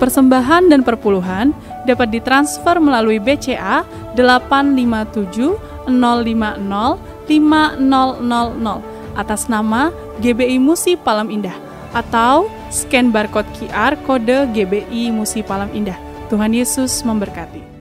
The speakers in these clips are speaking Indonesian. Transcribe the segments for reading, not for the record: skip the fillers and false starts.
Persembahan dan perpuluhan dapat ditransfer melalui BCA 857 050 5000 atas nama GBI Musi Palam Indah atau scan barcode QR kode GBI Musi Palam Indah. Tuhan Yesus memberkati.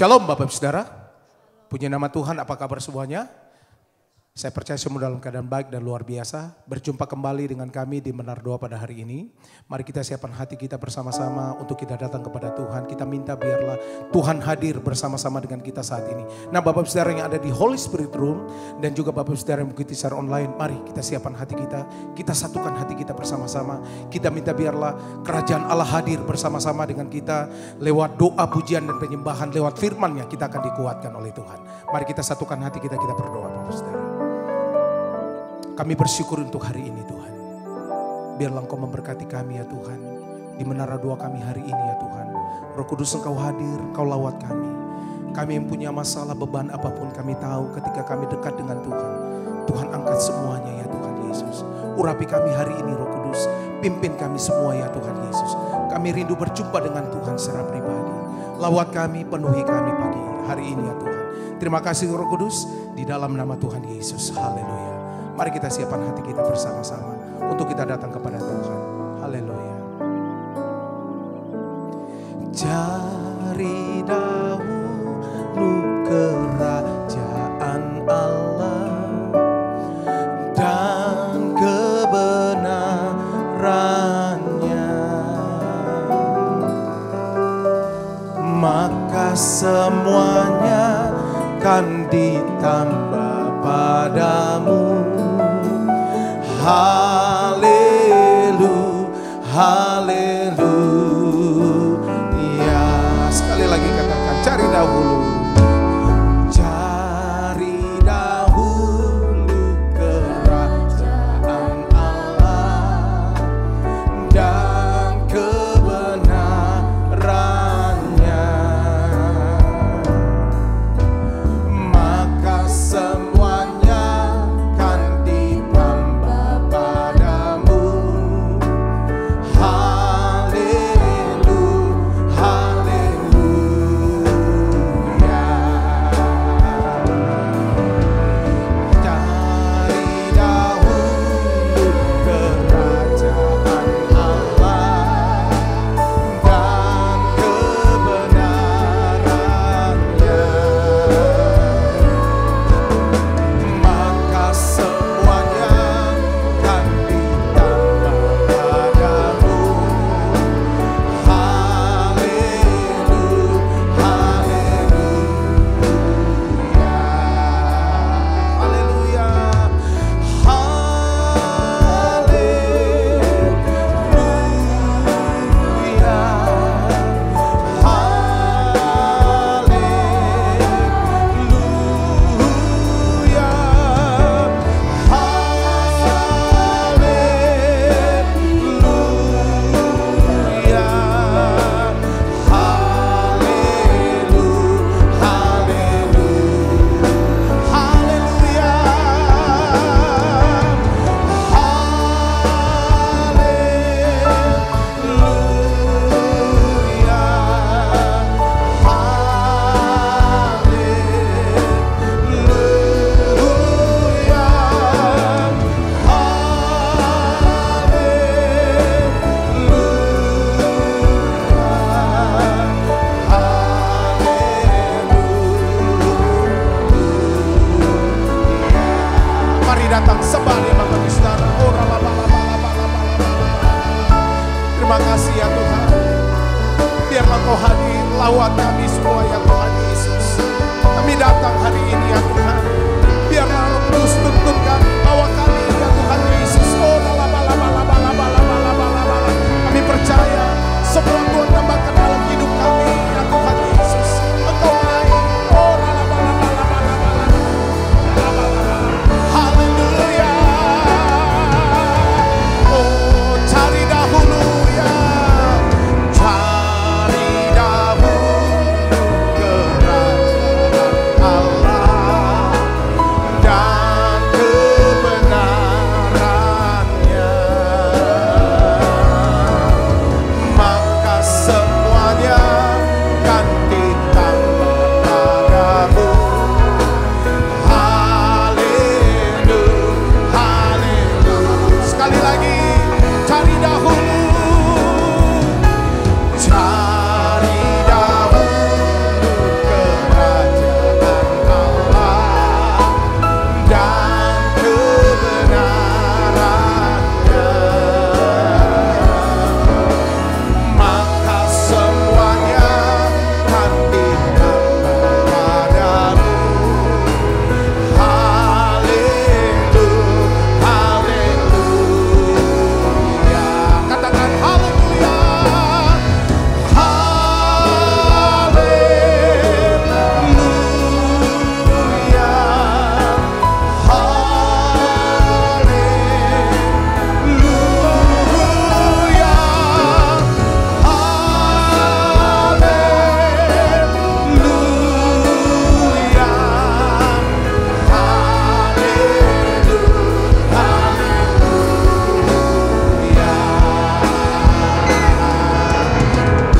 Shalom Bapak Ibu Saudara, puji nama Tuhan, apa kabar semuanya? Saya percaya semua dalam keadaan baik dan luar biasa. Berjumpa kembali dengan kami di Menara Doa pada hari ini. Mari kita siapkan hati kita bersama-sama untuk kita datang kepada Tuhan. Kita minta biarlah Tuhan hadir bersama-sama dengan kita saat ini. Nah Bapak Ibu Saudara yang ada di Holy Spirit Room dan juga Bapak Ibu Saudara yang mengikuti secara online, mari kita siapkan hati kita. Kita satukan hati kita bersama-sama. Kita minta biarlah kerajaan Allah hadir bersama-sama dengan kita. Lewat doa, pujian dan penyembahan, lewat firman-Nya kita akan dikuatkan oleh Tuhan. Mari kita satukan hati kita berdoa Bapak Ibu Saudara. Kami bersyukur untuk hari ini Tuhan. Biarlah Engkau memberkati kami ya Tuhan. Di menara doa kami hari ini ya Tuhan. Roh Kudus Engkau hadir, Engkau lawat kami. Kami yang punya masalah, beban apapun kami tahu ketika kami dekat dengan Tuhan. Tuhan angkat semuanya ya Tuhan Yesus. Urapi kami hari ini Roh Kudus. Pimpin kami semua ya Tuhan Yesus. Kami rindu berjumpa dengan Tuhan secara pribadi. Lawat kami, penuhi kami pagi hari ini ya Tuhan. Terima kasih Roh Kudus. Di dalam nama Tuhan Yesus. Haleluya. Mari kita siapkan hati kita bersama-sama untuk kita datang kepada Tuhan. Haleluya. Cari dahulu kerajaan Allah dan kebenarannya, maka semuanya kan ditambah padamu. Haleluya, haleluya. Sekali lagi katakan, cari dahulu. Cari dahulu kerajaan Allah dan kebenarannya, maka semuanya kan ditambah padamu. datang sembah dia Bapak Ibu Saudara. Terima kasih ya Tuhan. Biarlah Kau hadir, lawat kami semua ya Tuhan Yesus. Kami datang hari ini ya Tuhan. Biarlah Roh Kudus tuntun kami, bawa kami ya Tuhan Yesus. Kami percaya semua Tuhan tambahkan dalam hidup kami ya Tuhan Yesus. Engkau naik. Haleluya. Oh, cari dahulu ya. Cari dahulu kerajaan Allah dan kebenarannya, maka semuanya kan ditambah padamu. Haleluya, haleluya. Sekali lagi, cari dahulu. Cari dahulu kerajaan Allah dan kebenarannya, maka semuanya kan ditambah padamu. Haleluya, haleluya. Katakan haleluya. Haleluya. Haleluya.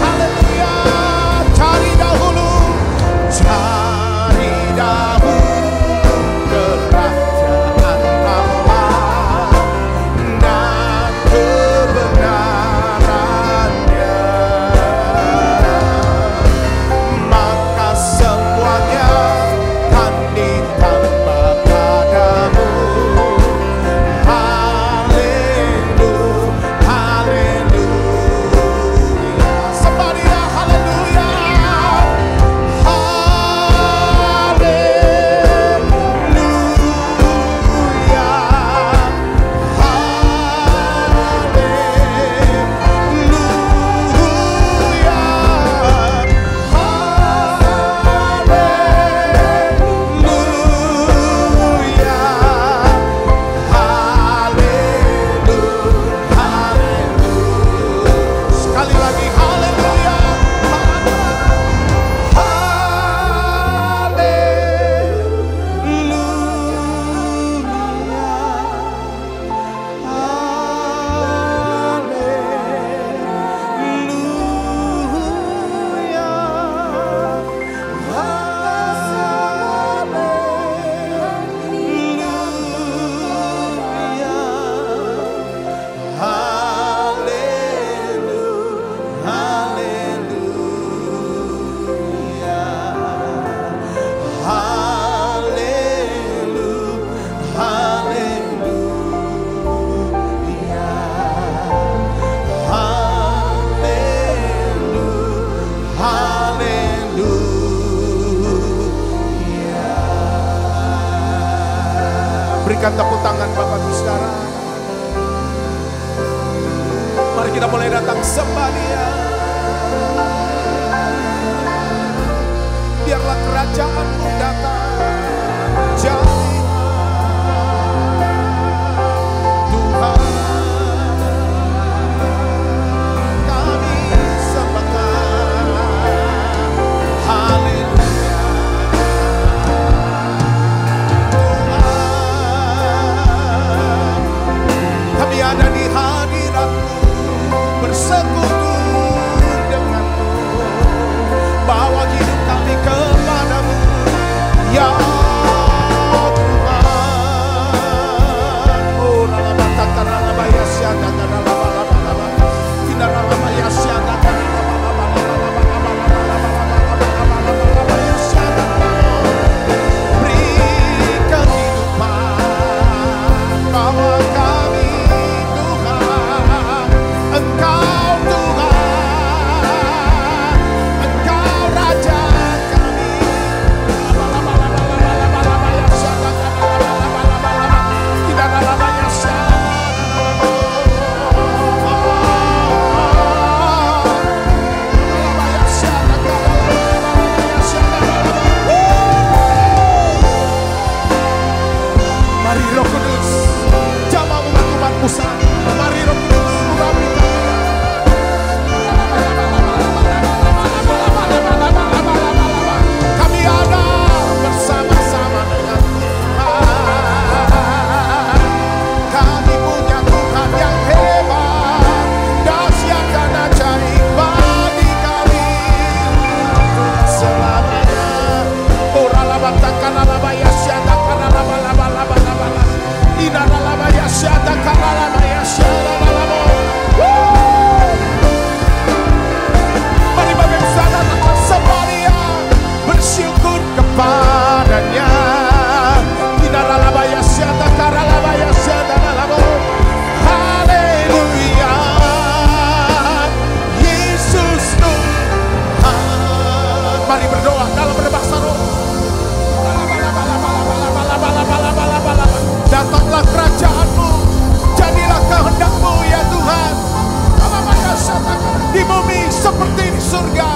Haleluya, cari dahulu, cari dahulu kerajaan Allah dan kebenarannya, maka semuanya kan ditambah padamu. Haleluya, haleluya. Sembah Dia, haleluya. Haleluya. Sekali lagi, haleluya. Berikan tepuk tangan Bapak Ibu Saudara. Mari kita mulai datang sembah Dia. Biarlah kerajaan-Mu datang. Jadi Tuhan, kami sembahkan. Haleluya. Kami ada di hadirat-Mu, bersekutu dengan-Mu, bawa hidup kami kepadamu ya Kudus, jamah umat-umatmu saat ini. Mari Roh Kudus urapi kami. Kami ada bersama-sama dengan Tuhan. Kami punya Tuhan yang hebat, dahsyat dan ajaib bagi kami selamanya. Oralabatakalabayasya. Mari bangsa datang Samaria bersyukur kepadanya. Haleluya, Yesus Tuhan. Mari berdoa dalam berbahasa roh. Datanglah kerajaan-Mu, jadilah kehendak-Mu ya Tuhan, di bumi seperti di surga.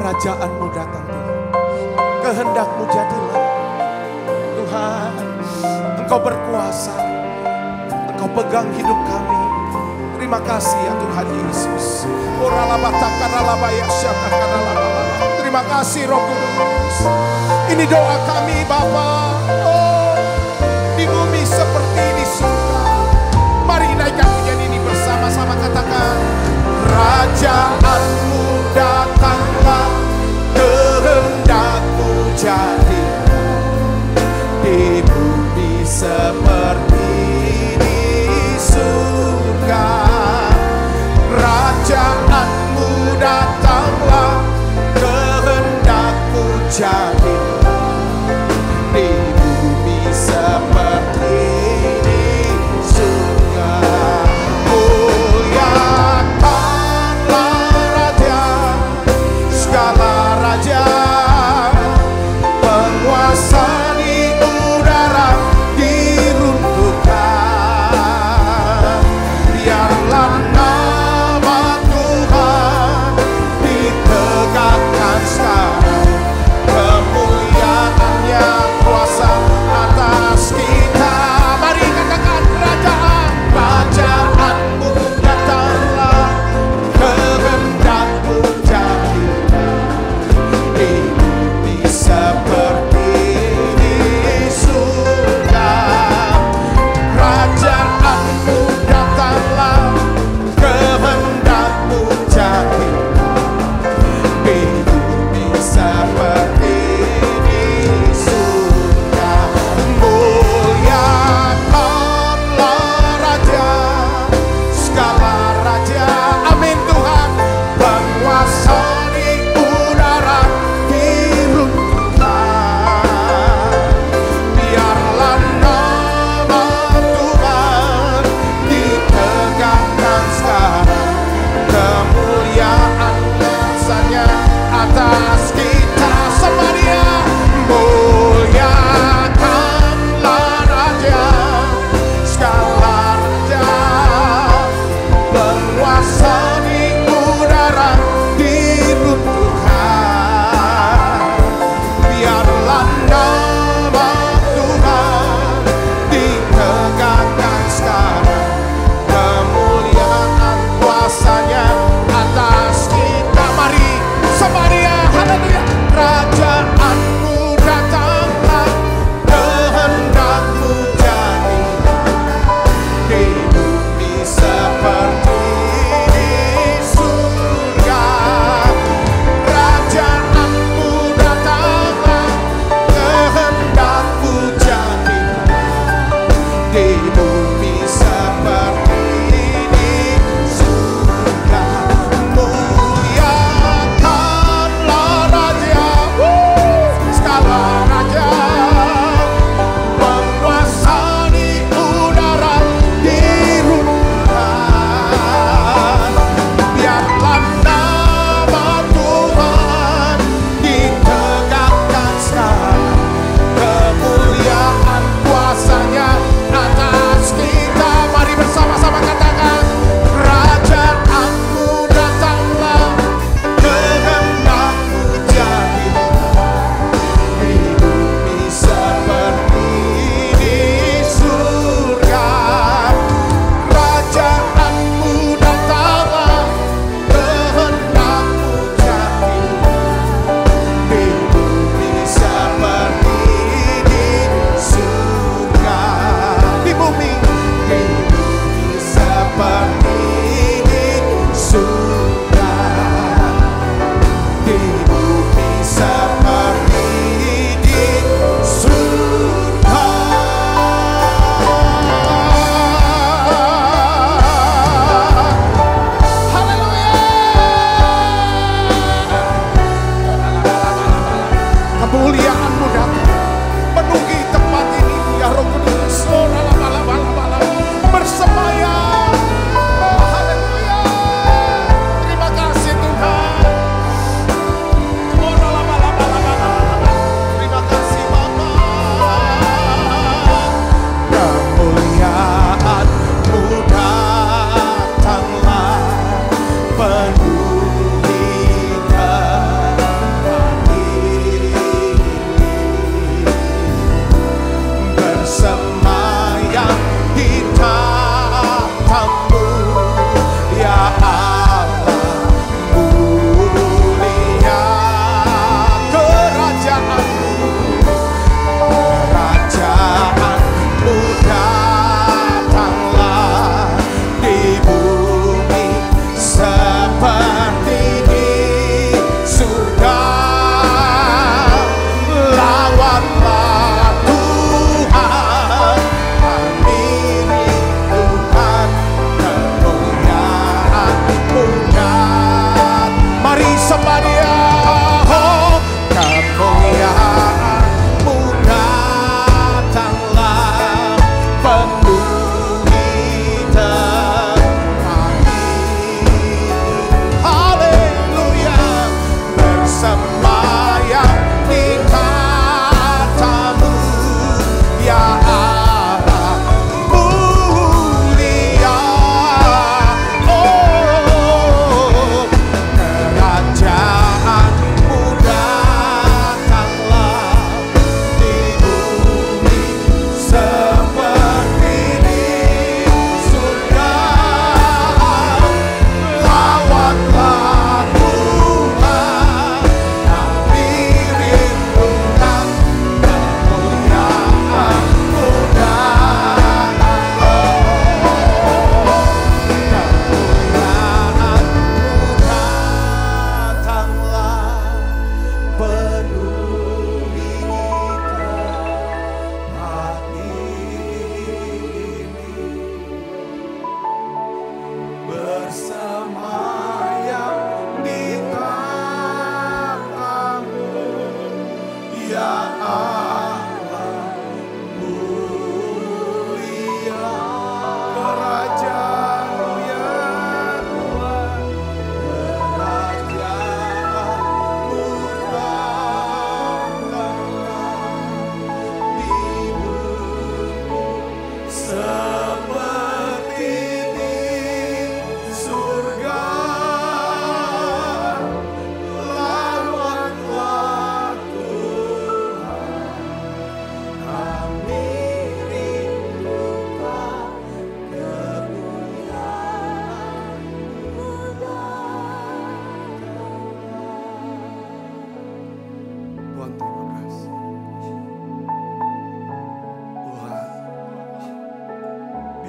Kerajaan-Mu datang Tuhan, kehendak-Mu jadilah Tuhan. Engkau berkuasa, Engkau pegang hidup kami. Terima kasih ya Tuhan Yesus. Terima kasih Roh Kudus. Ini doa kami Bapa. Oh, di bumi seperti di surga. Mari naikkan pujian ini bersama-sama, katakan: Kerajaan-Mu datanglah, kehendak-Mu jadi di bumi seperti di surga. Kerajaan-Mu datanglah, kehendak-Mu jadi di bumi seperti di surga. Muliakanlah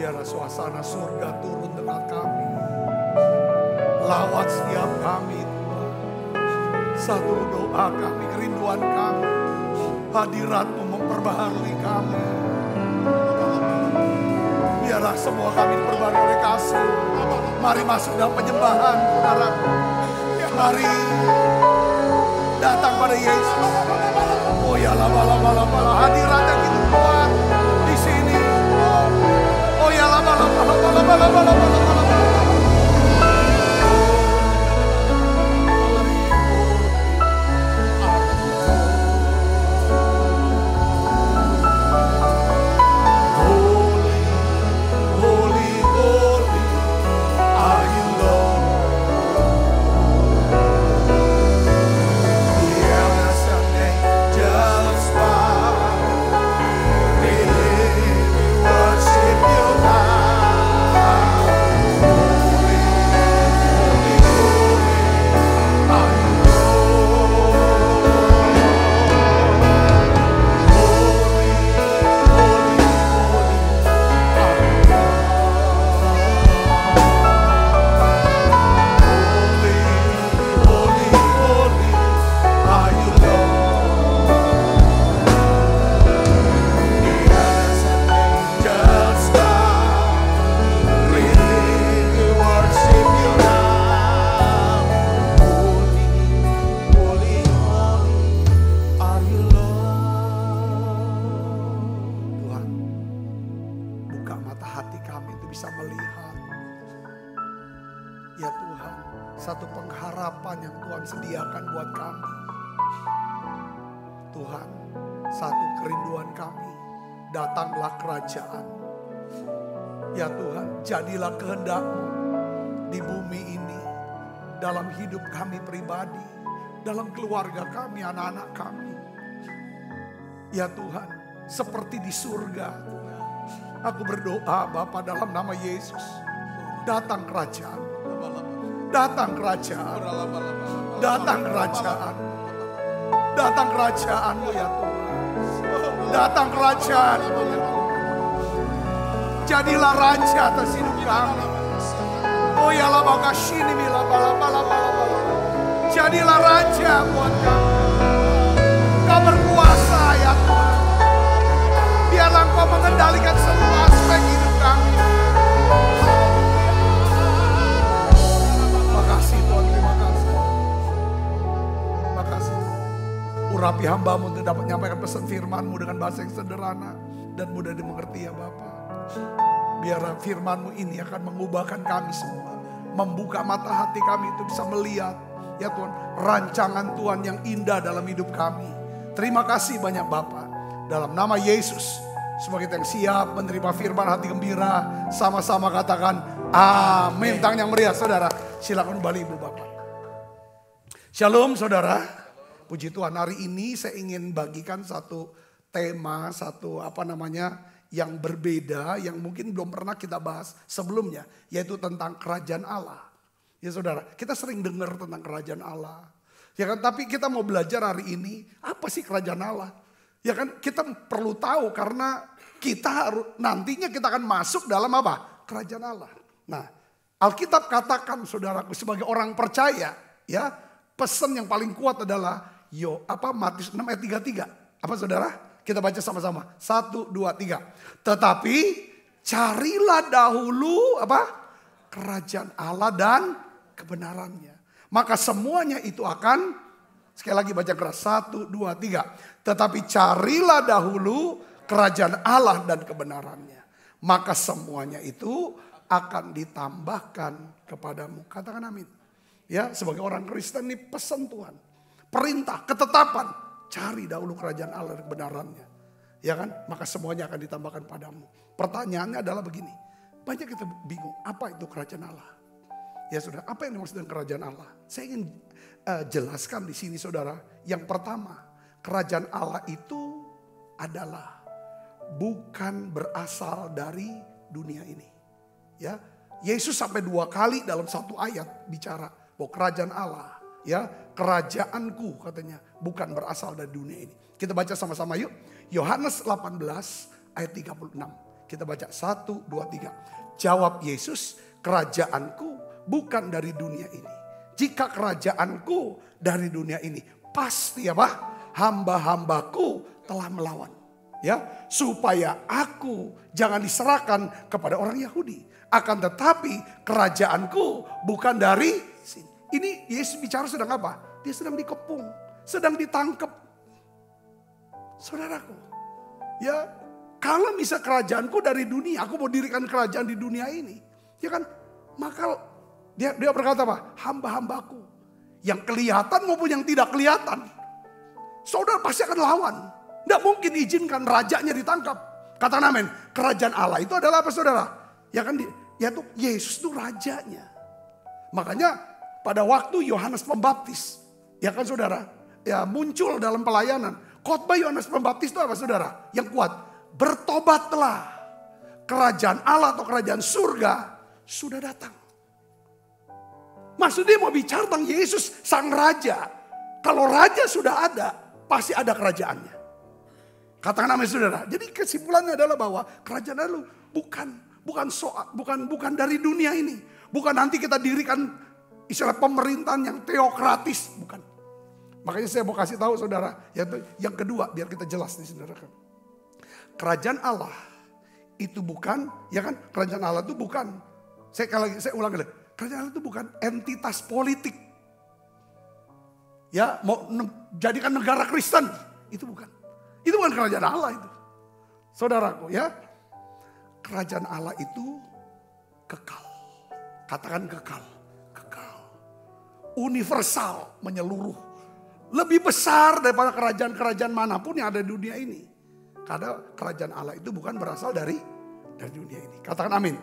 Biarlah suasana surga turun tengah kami. Lawat setiap kami Tuhan. Satu doa kami, kerinduan kami. Hadirat-Mu memperbaharui kami. Biarlah semua kami diperbarui oleh kasih. Mari masuk dalam penyembahan, saudara. Mari datang pada Yesus. Oh ya lama hadirat yang gitu kuat di sini. Oh ya lama. Ya Tuhan, jadilah kehendak-Mu di bumi ini, dalam hidup kami pribadi, dalam keluarga kami, anak-anak kami. Ya Tuhan, seperti di surga, aku berdoa Bapa dalam nama Yesus, datang kerajaan, datang kerajaan, datang kerajaan, datang kerajaan-Mu ya Tuhan, datang kerajaan-Mu ya Tuhan. Jadilah raja atas hidup kami. Oh ya lama kasini mila bala. Jadilah raja buat kami. Kau berkuasa ya Tuhan. Biarlah Kau mengendalikan semua aspek hidup kami. Makasih Tuhan, terima kasih. Makasih. Urapi hamba-Mu untuk dapat menyampaikan pesan firman-Mu dengan bahasa yang sederhana dan mudah dimengerti ya Bapa. Biarlah firman-Mu ini akan mengubahkan kami semua. Membuka mata hati kami itu bisa melihat. Ya Tuhan, rancangan Tuhan yang indah dalam hidup kami. Terima kasih banyak Bapa. Dalam nama Yesus. Semua kita yang siap menerima firman hati gembira. Sama-sama katakan amin. Tangan yang meriah saudara. Silakan kembali Ibu Bapak. Shalom saudara. Puji Tuhan, hari ini saya ingin bagikan satu tema, yang berbeda, yang mungkin belum pernah kita bahas sebelumnya, yaitu tentang kerajaan Allah. Ya saudara, kita sering dengar tentang kerajaan Allah. Ya kan, tapi kita mau belajar hari ini, apa sih kerajaan Allah? Ya kan, kita perlu tahu karena nantinya kita akan masuk dalam apa? Kerajaan Allah. Nah, Alkitab katakan saudaraku sebagai orang percaya, ya, pesan yang paling kuat adalah Matius 6 ayat 33. Apa saudara? Kita baca sama-sama. 1, 2, 3. Tetapi carilah dahulu kerajaan Allah dan kebenarannya. Maka semuanya itu akan, sekali lagi baca keras. 1, 2, 3. Tetapi carilah dahulu kerajaan Allah dan kebenarannya. Maka semuanya itu akan ditambahkan kepadamu. Katakan amin. Ya, sebagai orang Kristen ini pesan Tuhan. Perintah, ketetapan. Cari dahulu kerajaan Allah dan kebenarannya. Ya kan? Maka semuanya akan ditambahkan padamu. Pertanyaannya adalah begini. Banyak kita bingung. Apa itu kerajaan Allah? Ya saudara, apa yang dimaksud dengan kerajaan Allah? Saya ingin jelaskan di sini saudara. Yang pertama, kerajaan Allah itu adalah bukan berasal dari dunia ini. Ya, Yesus sampai 2 kali dalam satu ayat bicara bahwa kerajaan Allah, ya, kerajaanku katanya bukan berasal dari dunia ini. Kita baca sama-sama yuk. Yohanes 18 ayat 36. Kita baca 1, 2, 3. Jawab Yesus, kerajaanku bukan dari dunia ini. Jika kerajaanku dari dunia ini, pasti apa? Hamba-hambaku telah melawan. Ya, supaya aku jangan diserahkan kepada orang Yahudi. Akan tetapi kerajaanku bukan dari sini. Ini Yesus bicara sedang apa? Dia sedang dikepung, sedang ditangkap. Saudaraku, ya kalau misal kerajaanku dari dunia, aku mau dirikan kerajaan di dunia ini, ya kan? Maka dia berkata apa? Hamba-hambaku yang kelihatan maupun yang tidak kelihatan, saudara pasti akan lawan. Tidak mungkin izinkan rajanya ditangkap. Katakan amin. Kerajaan Allah itu adalah apa saudara? Ya kan, yaitu Yesus itu rajanya. Makanya pada waktu Yohanes Pembaptis, ya kan saudara, ya muncul dalam pelayanan. Khotbah Yohanes Pembaptis itu apa saudara? Yang kuat, bertobatlah. Kerajaan Allah atau kerajaan surga sudah datang. Maksudnya mau bicara tentang Yesus sang raja. Kalau raja sudah ada, pasti ada kerajaannya. Katakan amin saudara. Jadi kesimpulannya adalah bahwa kerajaan Allah bukan dari dunia ini. Bukan nanti kita dirikan istilah pemerintahan yang teokratis, bukan. Makanya saya mau kasih tahu saudara, yang kedua biar kita jelas nih saudara. Kerajaan Allah itu bukan, ya kan? Kerajaan Allah itu bukan. Saya ulang lagi. Kerajaan Allah itu bukan entitas politik. Ya, mau jadikan negara Kristen, itu bukan. Itu bukan kerajaan Allah itu. Saudaraku ya. Kerajaan Allah itu kekal. Katakan kekal. Kekal. Universal, menyeluruh. Lebih besar daripada kerajaan-kerajaan manapun yang ada di dunia ini. Karena kerajaan Allah itu bukan berasal dari dunia ini. Katakan amin.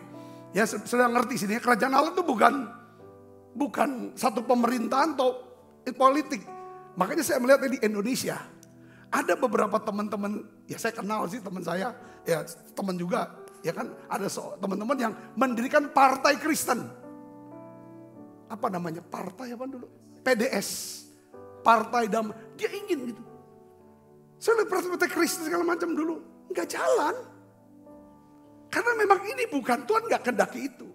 Ya sudah ngerti sini. Kerajaan Allah itu bukan satu pemerintahan atau politik. Makanya saya melihat di Indonesia. Ada beberapa teman-teman, ya saya kenal sih teman saya, ya teman juga, ya kan ada teman-teman yang mendirikan partai Kristen. Apa namanya? Partai apa dulu? PDS. Partai Damai. Dia ingin gitu. Saya lihat partai Kristen segala macam dulu. Enggak jalan. Karena memang ini bukan, Tuhan enggak kehendaki itu.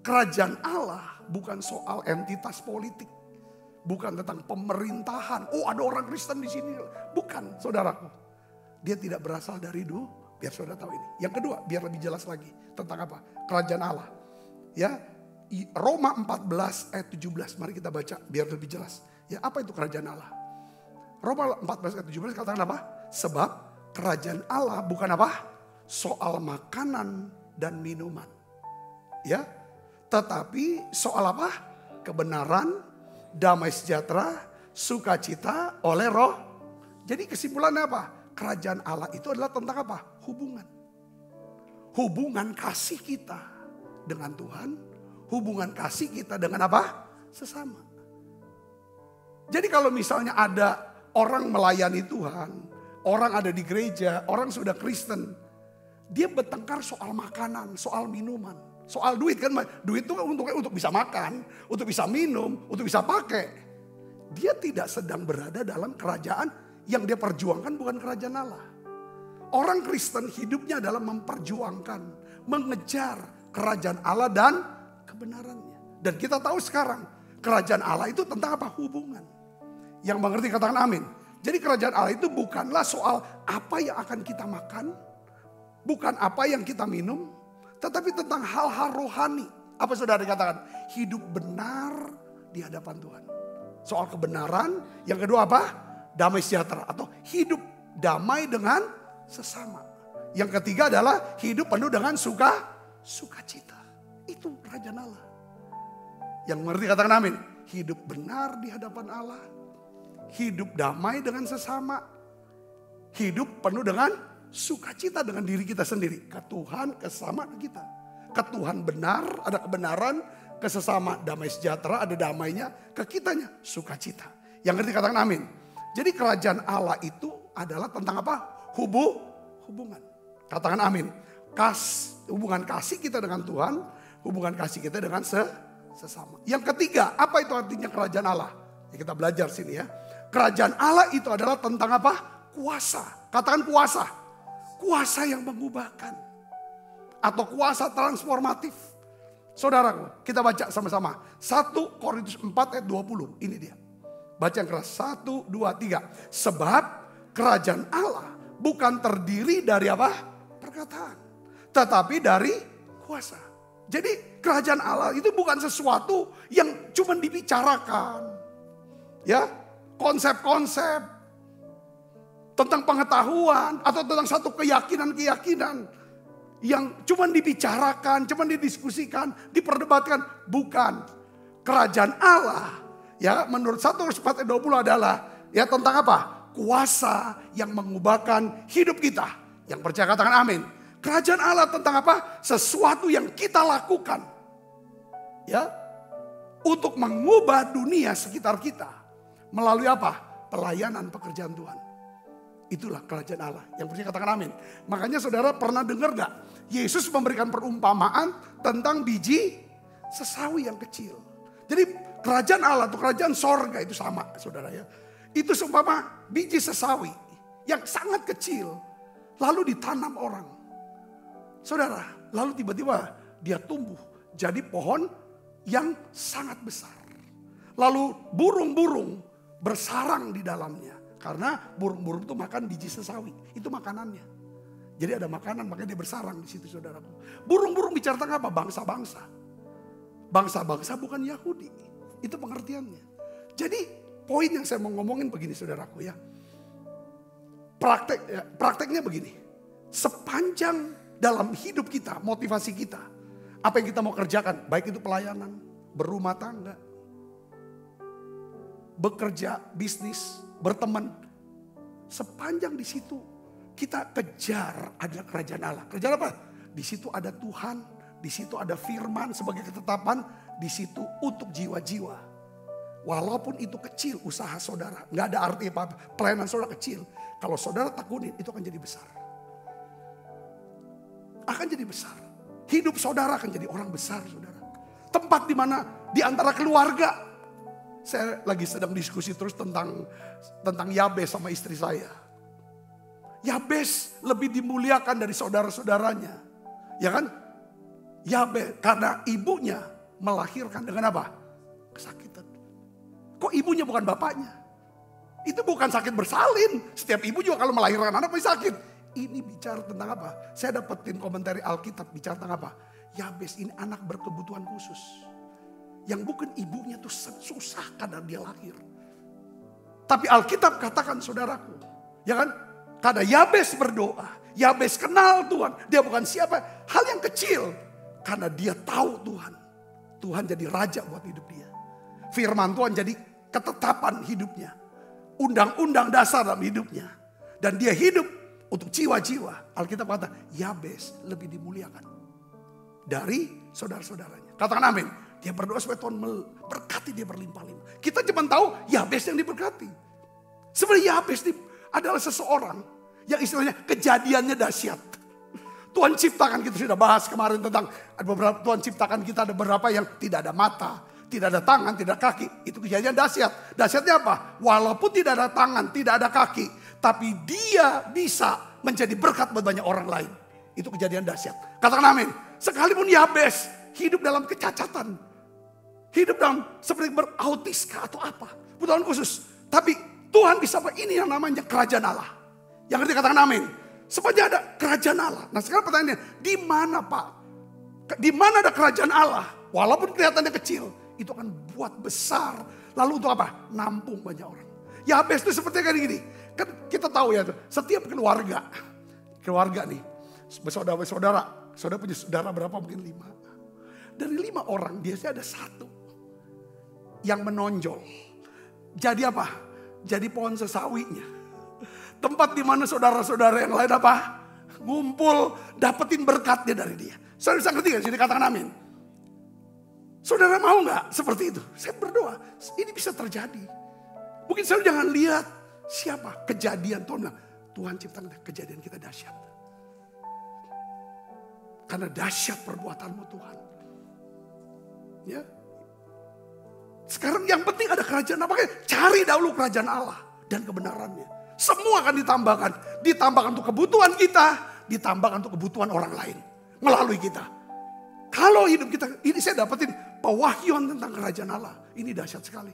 Kerajaan Allah bukan soal entitas politik. Bukan tentang pemerintahan. Oh ada orang Kristen di sini. Bukan saudaraku. Dia tidak berasal dari dulu. Biar saudara tahu ini. Yang kedua biar lebih jelas lagi. Tentang apa? Kerajaan Allah. Ya. Roma 14 ayat 17. Mari kita baca biar lebih jelas. Ya apa itu kerajaan Allah? Roma 14 ayat 17 katakan apa? Sebab kerajaan Allah bukan apa? Soal makanan dan minuman. Ya. Tetapi soal apa? Kebenaran, damai sejahtera, sukacita oleh roh. Jadi kesimpulannya apa? Kerajaan Allah itu adalah tentang apa? Hubungan. Hubungan kasih kita dengan Tuhan. Hubungan kasih kita dengan apa? Sesama. Jadi kalau misalnya ada orang melayani Tuhan. Orang ada di gereja, orang sudah Kristen. Dia bertengkar soal makanan, soal minuman. Soal duit kan, duit itu untuk bisa makan, untuk bisa minum, untuk bisa pakai. Dia tidak sedang berada dalam kerajaan yang dia perjuangkan bukan kerajaan Allah. Orang Kristen hidupnya adalah memperjuangkan, mengejar kerajaan Allah dan kebenarannya. Dan kita tahu sekarang kerajaan Allah itu tentang apa? Hubungan. Yang mengerti katakan amin. Jadi kerajaan Allah itu bukanlah soal apa yang akan kita makan, bukan apa yang kita minum, tetapi tentang hal-hal rohani. Apa saudara dikatakan? Hidup benar di hadapan Tuhan. Soal kebenaran. Yang kedua apa? Damai sejahtera. Atau hidup damai dengan sesama. Yang ketiga adalah hidup penuh dengan sukacita. Itu kerajaan Allah. Yang mengerti katakan amin. Hidup benar di hadapan Allah. Hidup damai dengan sesama. Hidup penuh dengan sukacita dengan diri kita sendiri. Ke Tuhan, ke sesama kita. Ke Tuhan benar, ada kebenaran. Ke sesama damai sejahtera, ada damainya. Ke kitanya, sukacita. Yang ngerti katakan amin. Jadi kerajaan Allah itu adalah tentang apa? Hubungan. Katakan amin. Hubungan kasih kita dengan Tuhan. Hubungan kasih kita dengan sesama. Yang ketiga, apa itu artinya kerajaan Allah? Ya, kita belajar sini ya. Kerajaan Allah itu adalah tentang apa? Kuasa. Katakan kuasa. Kuasa yang mengubahkan. atau kuasa transformatif. Saudara, kita baca sama-sama. 1 Korintus 4 ayat 20. Ini dia. Baca yang keras. 1, 2, 3. Sebab kerajaan Allah bukan terdiri dari apa? Perkataan. Tetapi dari kuasa. Jadi kerajaan Allah itu bukan sesuatu yang cuma dibicarakan. Ya, konsep-konsep tentang pengetahuan atau tentang satu keyakinan-keyakinan yang cuma dibicarakan, cuma didiskusikan, diperdebatkan. Bukan. Kerajaan Allah ya menurut 1 Korintus 4 ayat 20 adalah ya tentang apa? Kuasa yang mengubahkan hidup kita. Yang percaya katakan amin. Kerajaan Allah tentang apa? Sesuatu yang kita lakukan. Ya. Untuk mengubah dunia sekitar kita. Melalui apa? Pelayanan pekerjaan Tuhan. Itulah kerajaan Allah. Yang percaya katakan amin. Makanya saudara pernah dengar gak? Yesus memberikan perumpamaan tentang biji sesawi yang kecil. Jadi kerajaan Allah atau kerajaan sorga itu sama saudara ya. Itu seumpama biji sesawi yang sangat kecil. Lalu ditanam orang. Saudara, lalu tiba-tiba dia tumbuh jadi pohon yang sangat besar. Lalu burung-burung bersarang di dalamnya. Karena burung-burung itu makan biji sesawi. Itu makanannya. Jadi ada makanan makanya dia bersarang di situ saudaraku. Burung-burung bicara tentang apa? Bangsa-bangsa. Bangsa-bangsa bukan Yahudi. Itu pengertiannya. Jadi poin yang saya mau ngomongin begini saudaraku ya. Prakteknya begini. Sepanjang dalam hidup kita, motivasi kita. Apa yang kita mau kerjakan. Baik itu pelayanan, berumah tangga, bekerja, bisnis, berteman. Sepanjang di situ kita kejar adalah kerajaan Allah. Kerajaan apa? Di situ ada Tuhan, di situ ada firman sebagai ketetapan, di situ untuk jiwa-jiwa. Walaupun itu kecil usaha saudara, nggak ada arti apa, pelayanan saudara kecil. Kalau saudara tekunin itu akan jadi besar. Akan jadi besar. Hidup saudara akan jadi orang besar saudara. Tempat di mana di antara keluarga. Saya lagi sedang diskusi terus tentang Yabes sama istri saya. Yabes lebih dimuliakan dari saudara-saudaranya. Ya kan? Yabes karena ibunya melahirkan dengan apa? Kesakitan. Kok ibunya bukan bapaknya? Itu bukan sakit bersalin. Setiap ibu juga kalau melahirkan anak pasti sakit. Ini bicara tentang apa? Saya dapetin komentari Alkitab bicara tentang apa? Yabes ini anak berkebutuhan khusus. Yang bukan ibunya tuh susah karena dia lahir. Tapi Alkitab katakan saudaraku. Ya kan? Karena Yabes berdoa. Yabes kenal Tuhan. Dia bukan siapa. Hal yang kecil. Karena dia tahu Tuhan. Tuhan jadi raja buat hidup dia. Firman Tuhan jadi ketetapan hidupnya. Undang-undang dasar dalam hidupnya. Dan dia hidup untuk jiwa-jiwa. Alkitab kata Yabes lebih dimuliakan. Dari saudara-saudaranya. Katakan amin. Dia berdoa supaya Tuhan berkati dia berlimpah-limpah. Kita cuma tahu Yabes yang diberkati. Sebenarnya Yabes adalah seseorang yang istilahnya kejadiannya dahsyat. Tuhan ciptakan, kita sudah bahas kemarin tentang beberapa, Tuhan ciptakan kita ada beberapa yang tidak ada mata, tidak ada tangan, tidak ada kaki. Itu kejadian dahsyat. Dahsyatnya apa? Walaupun tidak ada tangan, tidak ada kaki, tapi dia bisa menjadi berkat buat banyak orang lain. Itu kejadian dahsyat. Katakan amin. Sekalipun Yabes hidup dalam kecacatan, hidup dalam seperti berautis atau apa, kebutuhan khusus. Tapi Tuhan bisa apa? Ini yang namanya kerajaan Allah. Yang ngerti katakan amin. Sepanjang ada kerajaan Allah. Nah sekarang pertanyaannya, di mana Pak? Di mana ada kerajaan Allah? Walaupun kelihatannya kecil, itu akan buat besar. Lalu untuk apa? Nampung banyak orang. Yabes itu seperti kayak gini. Kan kita tahu ya, setiap keluarga nih, saudara punya saudara berapa? Mungkin 5. Dari 5 orang biasanya ada 1 yang menonjol. Jadi apa? Jadi pohon sesawinya. Tempat di mana saudara-saudara yang lain apa? Ngumpul, dapetin berkatnya dari dia. Saudara bisa ngerti gak? Jadi katakan amin. Saudara mau gak seperti itu? Saya berdoa, ini bisa terjadi. Mungkin saudara jangan lihat siapa. Kejadian, Tuhan bilang, Tuhan ciptakan kejadian kita dahsyat. Karena dahsyat perbuatanmu Tuhan. Ya. Sekarang yang penting ada kerajaan apa? Cari dahulu kerajaan Allah dan kebenarannya. Semua akan ditambahkan. Ditambahkan untuk kebutuhan kita, ditambahkan untuk kebutuhan orang lain. melalui kita. Kalau hidup kita, ini saya dapetin pewahyuan tentang kerajaan Allah. Ini dahsyat sekali.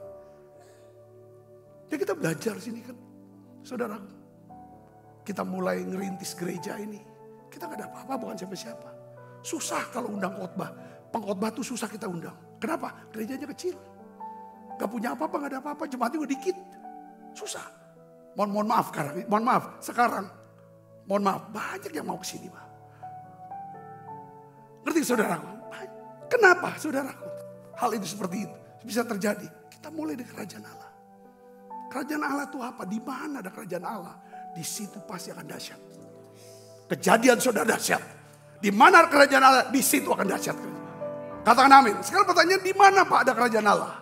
Ya kita belajar sini kan, saudara. Kita mulai ngerintis gereja ini. Kita gak ada apa-apa, bukan siapa-siapa. Susah kalau undang khotbah. Pengkhotbah tuh susah kita undang. Kenapa? Gerejanya kecil. Gak punya apa-apa, gak ada apa-apa. Jemaatnya juga dikit. Susah. Mohon maaf sekarang. Mohon maaf, banyak yang mau kesini, Pak. Ngerti saudaraku? Kenapa saudaraku? Hal itu seperti itu bisa terjadi. Kita mulai dari kerajaan Allah. Kerajaan Allah itu apa? Di mana ada kerajaan Allah? Di situ pasti akan dahsyat. Kejadian sudah dahsyat. Di mana kerajaan Allah? Di situ akan dahsyat. Katakan amin. Sekarang pertanyaan, di mana Pak ada kerajaan Allah?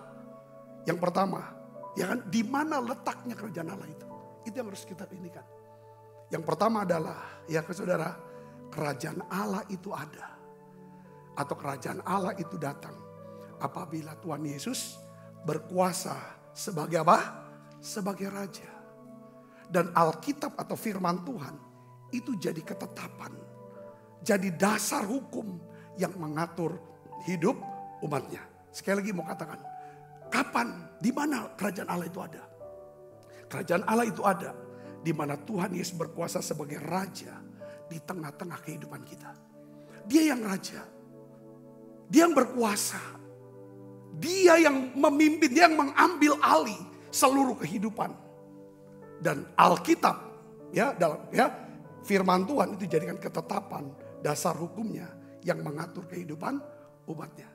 Yang pertama, ya kan, di mana letaknya kerajaan Allah itu? Itu yang harus kita inikan. Yang pertama adalah, ya saudara, kerajaan Allah itu ada. Atau kerajaan Allah itu datang apabila Tuhan Yesus berkuasa sebagai apa? Sebagai raja. Dan Alkitab atau firman Tuhan itu jadi ketetapan. Jadi dasar hukum yang mengatur hidup umatnya. Sekali lagi mau katakan, kapan, di mana kerajaan Allah itu ada? Kerajaan Allah itu ada di mana Tuhan Yesus berkuasa sebagai raja di tengah-tengah kehidupan kita. Dia yang raja. Dia yang berkuasa. Dia yang memimpin, dia yang mengambil alih seluruh kehidupan. Dan Alkitab, firman Tuhan itu jadikan ketetapan dasar hukumnya yang mengatur kehidupan umatnya.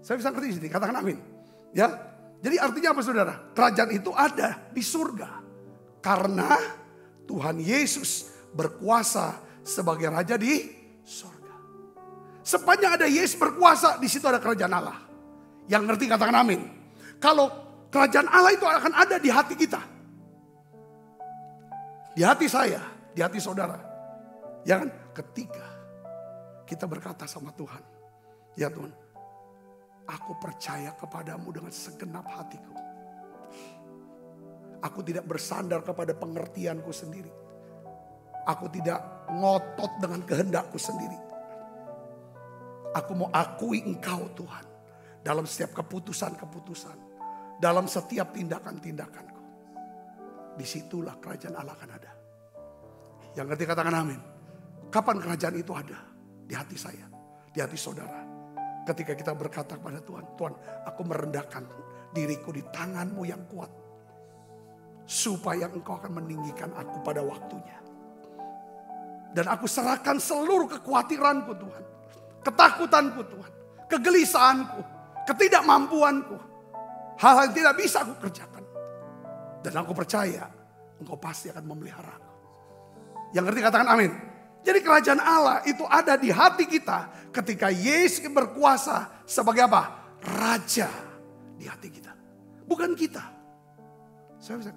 Saya bisa ngerti di sini, katakan amin. Ya, jadi artinya apa saudara? Kerajaan itu ada di surga karena Tuhan Yesus berkuasa sebagai raja di surga. Sepanjang ada Yesus berkuasa, di situ ada kerajaan Allah. Yang ngerti katakan amin. Kalau kerajaan Allah itu akan ada di hati kita. Di hati saya, di hati saudara. Ya kan? Ketika kita berkata sama Tuhan, ya Tuhan, aku percaya kepadamu dengan segenap hatiku. Aku tidak bersandar kepada pengertianku sendiri. Aku tidak ngotot dengan kehendakku sendiri. Aku mau akui Engkau Tuhan dalam setiap keputusan-keputusan, dalam setiap tindakan-tindakanku. Disitulah kerajaan Allah akan ada. Yang ngerti katakan amin. Kapan kerajaan itu ada? Di hati saya, di hati saudara. Ketika kita berkata kepada Tuhan, Tuhan, aku merendahkan diriku di tangan-Mu yang kuat. Supaya Engkau akan meninggikan aku pada waktunya. Dan aku serahkan seluruh kekhawatiranku Tuhan. Ketakutanku Tuhan. Kegelisahanku. Ketidakmampuanku. Hal-hal yang tidak bisa aku kerjakan. Dan aku percaya Engkau pasti akan memelihara aku. Yang ngerti katakan amin. Jadi kerajaan Allah itu ada di hati kita. Ketika Yesus berkuasa sebagai apa? Raja di hati kita. Bukan kita.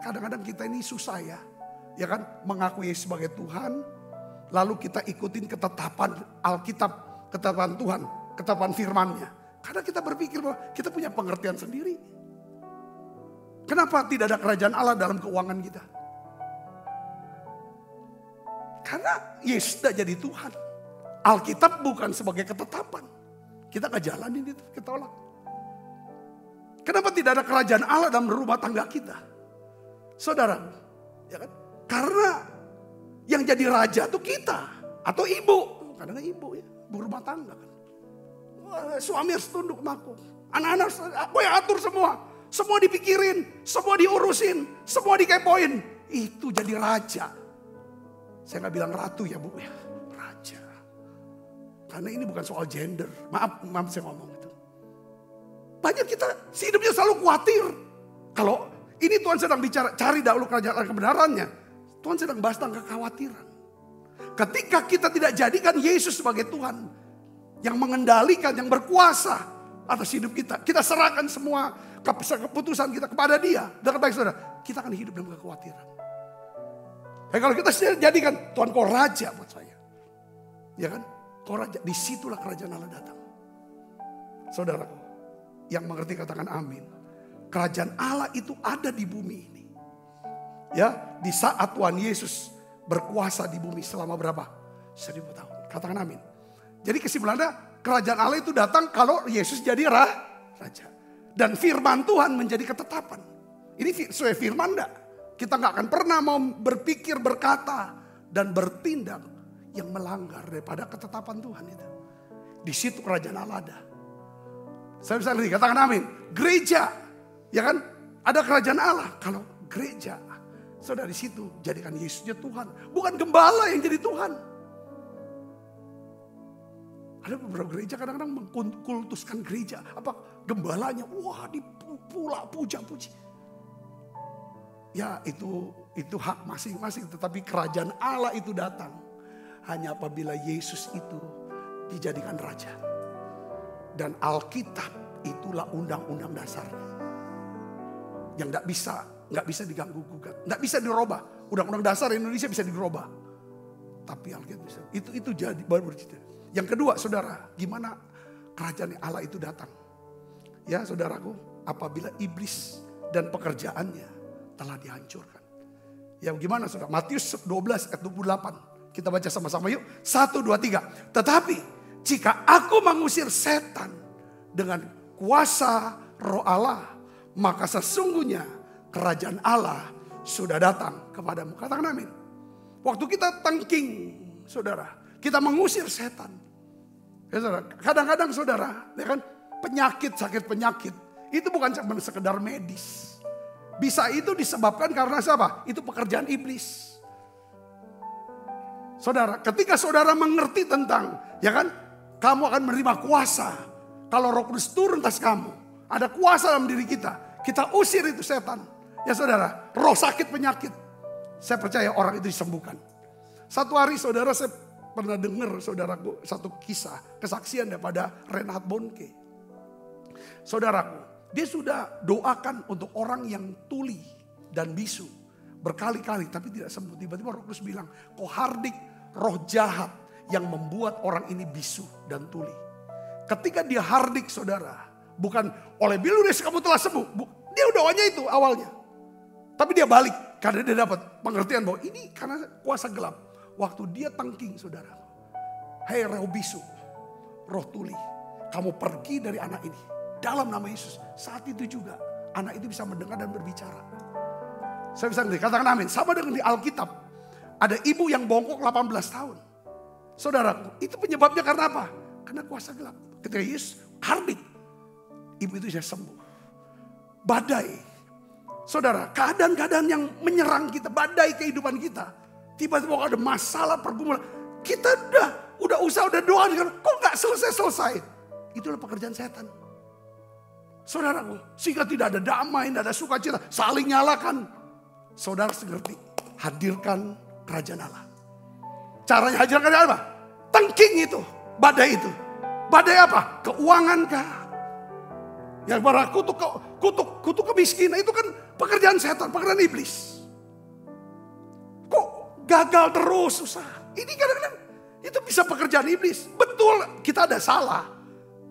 Kadang-kadang kita ini susah ya. Ya kan? Mengakui Yesus sebagai Tuhan. Lalu kita ikutin ketetapan Alkitab. Ketetapan Tuhan. Ketetapan firman-Nya. Karena kita berpikir bahwa kita punya pengertian sendiri. Kenapa tidak ada kerajaan Allah dalam keuangan kita? Karena Yesus sudah jadi Tuhan. Alkitab bukan sebagai ketetapan. Kita gak jalanin itu, kita tolak. Kenapa tidak ada kerajaan Allah dalam rumah tangga kita? Saudara, ya kan? Karena yang jadi raja itu kita. Atau ibu. Kadang ibu ya, ibu rumah tangga kan. Wah, suami harus tunduk sama aku. Anak-anak aku yang atur semua. Semua dipikirin, semua diurusin, semua dikepoin. Itu jadi raja. Saya gak bilang ratu ya bu ya, raja. Karena ini bukan soal gender. Maaf saya ngomong itu. Banyak kita hidupnya selalu khawatir. Kalau ini Tuhan sedang bicara, cari dahulu kerajaan kebenarannya. Tuhan sedang bahas tentang kekhawatiran. Ketika kita tidak jadikan Yesus sebagai Tuhan. Yang mengendalikan, yang berkuasa atas hidup kita. Kita serahkan semua keputusan kita kepada Dia. Dan baik saudara, kita akan hidup dalam kekhawatiran. Kalau kita jadikan Tuhan kau raja buat saya. Ya kan? Kau raja. Disitulah kerajaan Allah datang. Saudaraku. Yang mengerti katakan amin. Kerajaan Allah itu ada di bumi ini. Ya. Di saat Tuhan Yesus berkuasa di bumi selama berapa? 1000 tahun. Katakan amin. Jadi kesimpulannya kerajaan Allah itu datang kalau Yesus jadi raja. Dan firman Tuhan menjadi ketetapan. Ini sesuai firman enggak? Kita nggak akan pernah mau berpikir, berkata, dan bertindak yang melanggar daripada ketetapan Tuhan itu. Di situ kerajaan Allah ada. Saya bisa ngerti, katakan amin. Gereja, ya kan? Ada kerajaan Allah. Kalau gereja, saudara di situ jadikan Yesusnya Tuhan. Bukan gembala yang jadi Tuhan. Ada beberapa gereja kadang-kadang mengkultuskan gereja. Apa gembalanya? Wah, dipula puja-puji. Ya itu hak masing-masing. Tetapi kerajaan Allah itu datang hanya apabila Yesus itu dijadikan raja. Dan Alkitab itulah undang-undang dasarnya. Yang nggak bisa diganggu gugat, nggak bisa dirubah. Undang-undang dasar Indonesia bisa dirubah. Tapi Alkitab bisa. Itu jadi baru bercerita. Yang kedua, saudara, gimana kerajaan Allah itu datang? Ya, saudaraku, apabila iblis dan pekerjaannya telah dihancurkan. Ya, gimana saudara? Matius 12 ayat 28. Kita baca sama-sama yuk. 1, 2, 3. Tetapi jika aku mengusir setan dengan kuasa Roh Allah, maka sesungguhnya kerajaan Allah sudah datang kepadamu. Katakan amin. Waktu kita tangking, saudara, kita mengusir setan. Ya, saudara, kadang-kadang saudara, ya kan, sakit penyakit itu bukan cuma sekedar medis. Bisa itu disebabkan karena siapa? Itu pekerjaan iblis. Saudara, ketika saudara mengerti tentang, ya kan, kamu akan menerima kuasa. Kalau Roh Kudus turun atas kamu, ada kuasa dalam diri kita. Kita usir itu setan. Ya saudara, roh sakit penyakit. Saya percaya orang itu disembuhkan. Satu hari saudara, saya pernah dengar saudaraku satu kisah, kesaksian daripada Reinhard Bonnke. Saudaraku, dia sudah doakan untuk orang yang tuli dan bisu berkali-kali tapi tidak sembuh. Tiba-tiba Roh Kudus bilang, kau hardik roh jahat yang membuat orang ini bisu dan tuli. Ketika dia hardik saudara, bukan oleh biluris kamu telah sembuh. Dia doanya itu awalnya. Tapi dia balik karena dia dapat pengertian bahwa ini karena kuasa gelap. Waktu dia tangking saudara. Hei roh bisu, roh tuli, kamu pergi dari anak ini. Dalam nama Yesus. Saat itu juga anak itu bisa mendengar dan berbicara. Saya bisa ngerti, katakan amin. Sama dengan di Alkitab. Ada ibu yang bongkok 18 tahun. Saudaraku, itu penyebabnya karena apa? Karena kuasa gelap. Ketika Yesus hardik, ibu itu sudah sembuh. Badai. Saudara, keadaan-keadaan yang menyerang kita, badai kehidupan kita. Tiba-tiba ada masalah pergumulan. Kita udah doa, kok gak selesai-selesai. Itulah pekerjaan setan. Saudaraku, sehingga tidak ada damai, tidak ada sukacita, saling nyalakan. Saudara mengerti, hadirkan kerajaan Allah. Caranya hadirkan apa? Tangking itu, badai itu. Badai apa? Keuangan kah? Yang marah kutuk kemiskinan itu kan pekerjaan setan, pekerjaan iblis. Kok gagal terus susah? Ini kadang-kadang itu bisa pekerjaan iblis. Betul, kita ada salah.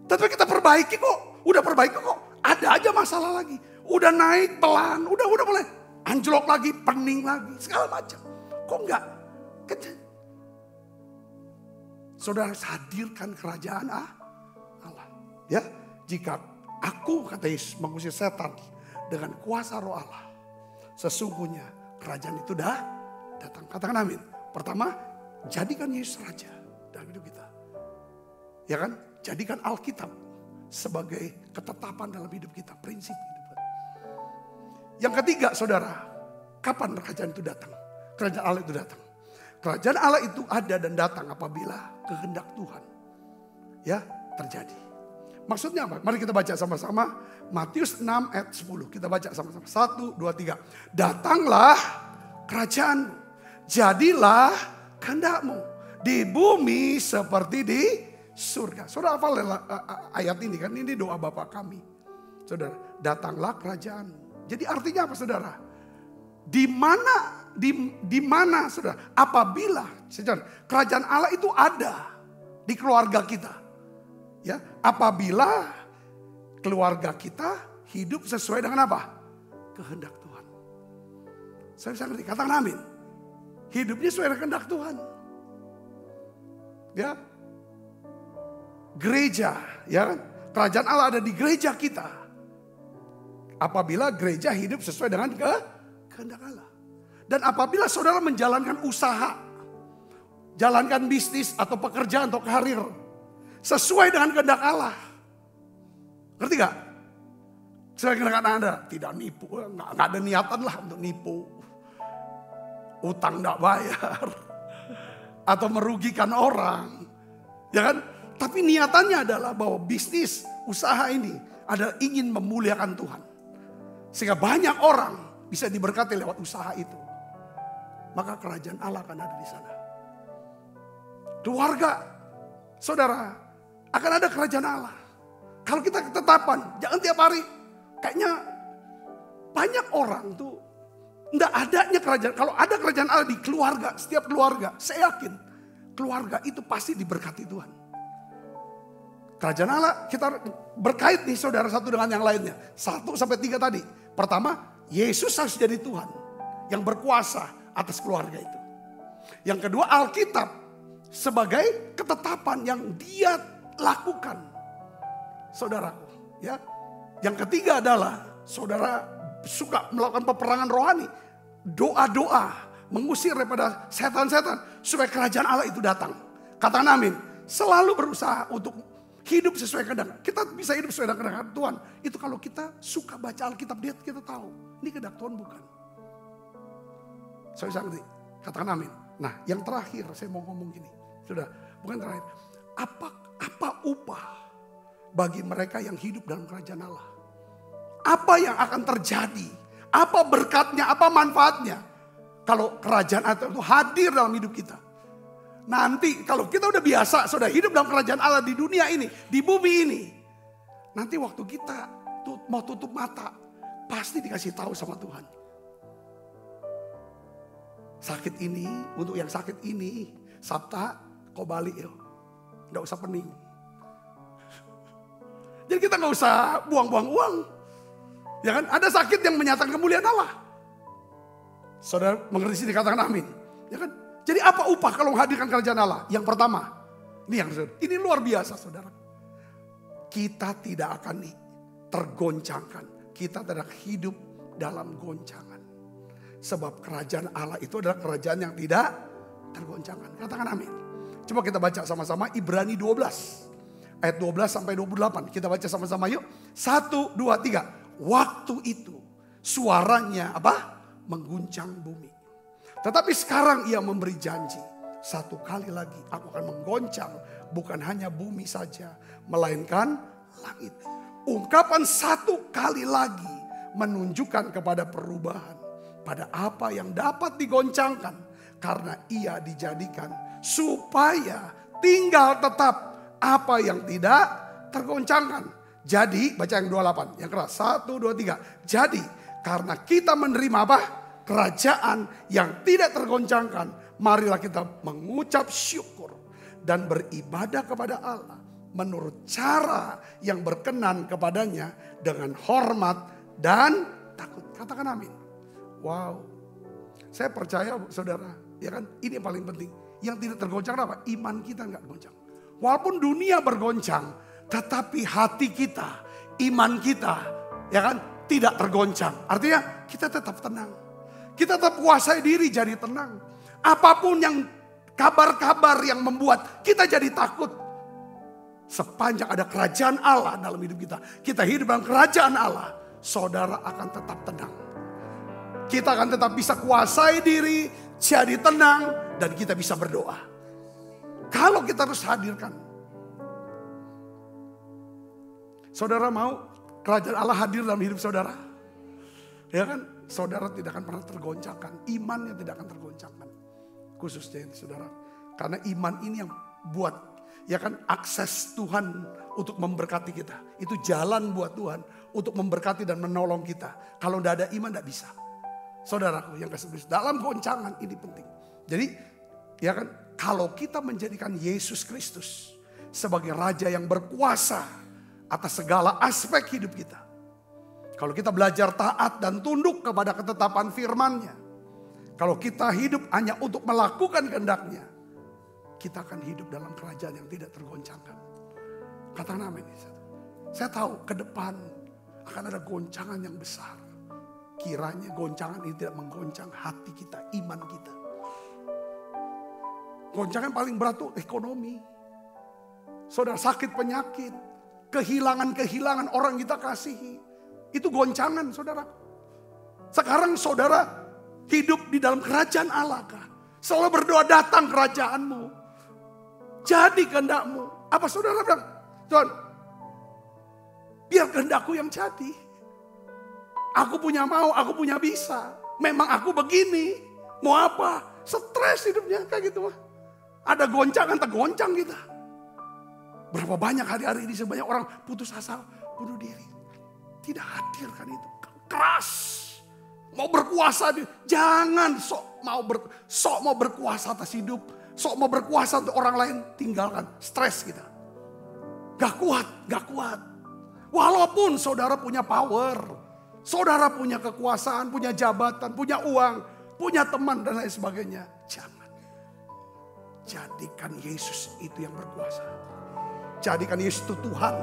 Tapi kita perbaiki kok. Udah perbaiki kok. Ada aja masalah lagi. Udah naik pelan, udah mulai anjlok lagi, pening lagi, segala macam. Kok enggak? Saudara hadirkan kerajaan Allah. Ya, jika aku kata Yesus mengusir setan dengan kuasa Roh Allah, sesungguhnya kerajaan itu dah datang. Katakan amin. Pertama, jadikan Yesus raja dalam hidup kita. Ya kan? Jadikan Alkitab sebagai ketetapan dalam hidup kita, prinsip hidup. Yang ketiga, saudara, kapan kerajaan itu datang? Kerajaan Allah itu datang. Kerajaan Allah itu ada dan datang apabila kehendak Tuhan ya terjadi. Maksudnya apa? Mari kita baca sama-sama Matius 6 ayat 10. Kita baca sama-sama. 1, 2, 3. Datanglah kerajaan, jadilah kehendakmu di bumi seperti di surga. Saudara hafal ayat ini kan? Ini doa Bapa kami. Saudara, datanglah kerajaan. Jadi artinya apa saudara? Di mana saudara? Apabila saudara, kerajaan Allah itu ada di keluarga kita. Ya, apabila keluarga kita hidup sesuai dengan apa? Kehendak Tuhan. Saya bisa ngerti, katakan amin. Hidupnya sesuai dengan kehendak Tuhan. Ya. gereja, ya kan? Kerajaan Allah ada di gereja kita. Apabila gereja hidup sesuai dengan kehendak Allah. Dan apabila saudara menjalankan usaha, jalankan bisnis atau pekerjaan atau karir sesuai dengan kehendak Allah. Ngerti gak? Sesuai kehendak Anda, tidak nipu, gak ada niatan lah untuk nipu. Utang gak bayar. Atau merugikan orang. Ya kan? Tapi niatannya adalah bahwa bisnis, usaha ini adalah ingin memuliakan Tuhan. Sehingga banyak orang bisa diberkati lewat usaha itu. Maka kerajaan Allah akan ada di sana. Keluarga, saudara, akan ada kerajaan Allah. Kalau kita ketetapan, jangan tiap hari. Kayaknya banyak orang tuh enggak adanya kerajaan. Kalau ada kerajaan Allah di keluarga, setiap keluarga, saya yakin keluarga itu pasti diberkati Tuhan. Kerajaan Allah kita berkait nih saudara satu dengan yang lainnya. 1 sampai 3 tadi. Pertama, Yesus harus jadi Tuhan yang berkuasa atas keluarga itu. Yang kedua, Alkitab sebagai ketetapan yang dia lakukan. Saudaraku, ya. Yang ketiga adalah saudara suka melakukan peperangan rohani. Doa-doa mengusir daripada setan-setan supaya kerajaan Allah itu datang. Katakan amin. Selalu berusaha untuk hidup sesuai kehendak. Kita bisa hidup sesuai dengan kehendak Tuhan. Itu kalau kita suka baca Alkitab, kita tahu. Ini kehendak Tuhan bukan. Saya bisa ngerti. Katakan amin. Nah yang terakhir saya mau ngomong gini. Sudah, bukan terakhir. Apa upah bagi mereka yang hidup dalam kerajaan Allah? Apa yang akan terjadi? Apa berkatnya? Apa manfaatnya? Kalau kerajaan Allah itu hadir dalam hidup kita. Nanti kalau kita udah biasa, sudah hidup dalam kerajaan Allah di dunia ini, di bumi ini. Nanti waktu kita mau tutup mata, pasti dikasih tahu sama Tuhan. Sakit ini, untuk yang sakit ini, Sabta kau balik ya. Gak usah pening. Jadi kita gak usah buang-buang uang. Ya kan, ada sakit yang menyatakan kemuliaan Allah. Saudara mengerti sini, katakan amin. Ya kan? Jadi apa upah kalau menghadirkan kerajaan Allah? Yang pertama, ini luar biasa saudara. Kita tidak akan tergoncangkan. Kita tidak hidup dalam goncangan. Sebab kerajaan Allah itu adalah kerajaan yang tidak tergoncangkan. Katakan amin. Coba kita baca sama-sama Ibrani 12. Ayat 12 sampai 28. Kita baca sama-sama yuk. 1, 2, 3. Waktu itu suaranya apa? Mengguncang bumi. Tetapi sekarang ia memberi janji. 1 kali lagi aku akan menggoncang. Bukan hanya bumi saja. Melainkan langit. Ungkapan 1 kali lagi menunjukkan kepada perubahan. Pada apa yang dapat digoncangkan. Karena ia dijadikan supaya tinggal tetap apa yang tidak tergoncangkan. Jadi baca yang 28. Yang keras 1, 2, 3. Jadi karena kita menerima apa? Kerajaan yang tidak tergoncangkan, marilah kita mengucap syukur dan beribadah kepada Allah menurut cara yang berkenan kepadanya dengan hormat dan takut. Katakan amin. Wow, saya percaya saudara, ya kan? Ini yang paling penting. Yang tidak tergoncang apa? Iman kita nggak goncang. Walaupun dunia bergoncang, tetapi hati kita, iman kita, ya kan? Tidak tergoncang. Artinya kita tetap tenang. Kita tetap kuasai diri jadi tenang. Apapun yang kabar-kabar yang membuat kita jadi takut. Sepanjang ada kerajaan Allah dalam hidup kita. Kita hidup dalam kerajaan Allah. Saudara akan tetap tenang. Kita akan tetap bisa kuasai diri. Jadi tenang. Dan kita bisa berdoa. Kalau kita harus hadirkan. Saudara mau kerajaan Allah hadir dalam hidup saudara? Ya kan? Saudara tidak akan pernah tergoncangkan. Imannya tidak akan tergoncangkan. Khususnya ini saudara. Karena iman ini yang buat, ya kan, akses Tuhan untuk memberkati kita. Itu jalan buat Tuhan untuk memberkati dan menolong kita. Kalau tidak ada iman tidak bisa. Saudaraku yang kasih Kristus, dalam goncangan ini penting. Jadi ya kan, kalau kita menjadikan Yesus Kristus sebagai Raja yang berkuasa atas segala aspek hidup kita. Kalau kita belajar taat dan tunduk kepada ketetapan firman-Nya. Kalau kita hidup hanya untuk melakukan kehendak-Nya. Kita akan hidup dalam kerajaan yang tidak tergoncangkan. Katakan amin. Saya tahu ke depan akan ada goncangan yang besar. Kiranya goncangan ini tidak menggoncang hati kita, iman kita. Goncangan paling berat itu ekonomi. Saudara sakit penyakit, kehilangan orang kita kasihi. Itu goncangan saudara. Sekarang saudara hidup di dalam kerajaan Allah kah? Selalu berdoa, datang kerajaanmu. Jadi kehendakmu. Apa saudara bilang? Tuhan, biar kehendakku yang jadi. Aku punya mau, aku punya bisa. Memang aku begini. Mau apa? Stres hidupnya kayak gitu mah. Ada goncangan, tergoncang kita. Berapa banyak hari-hari ini sebanyak orang putus asa, bunuh diri. Tidak hadirkan itu. Keras. Mau berkuasa. Jangan sok mau berkuasa atas hidup. Sok mau berkuasa untuk orang lain. Tinggalkan. Stres kita. Gak kuat. Walaupun saudara punya power. Saudara punya kekuasaan, punya jabatan, punya uang. Punya teman dan lain sebagainya. Jangan. Jadikan Yesus itu yang berkuasa. Jadikan Yesus itu Tuhan.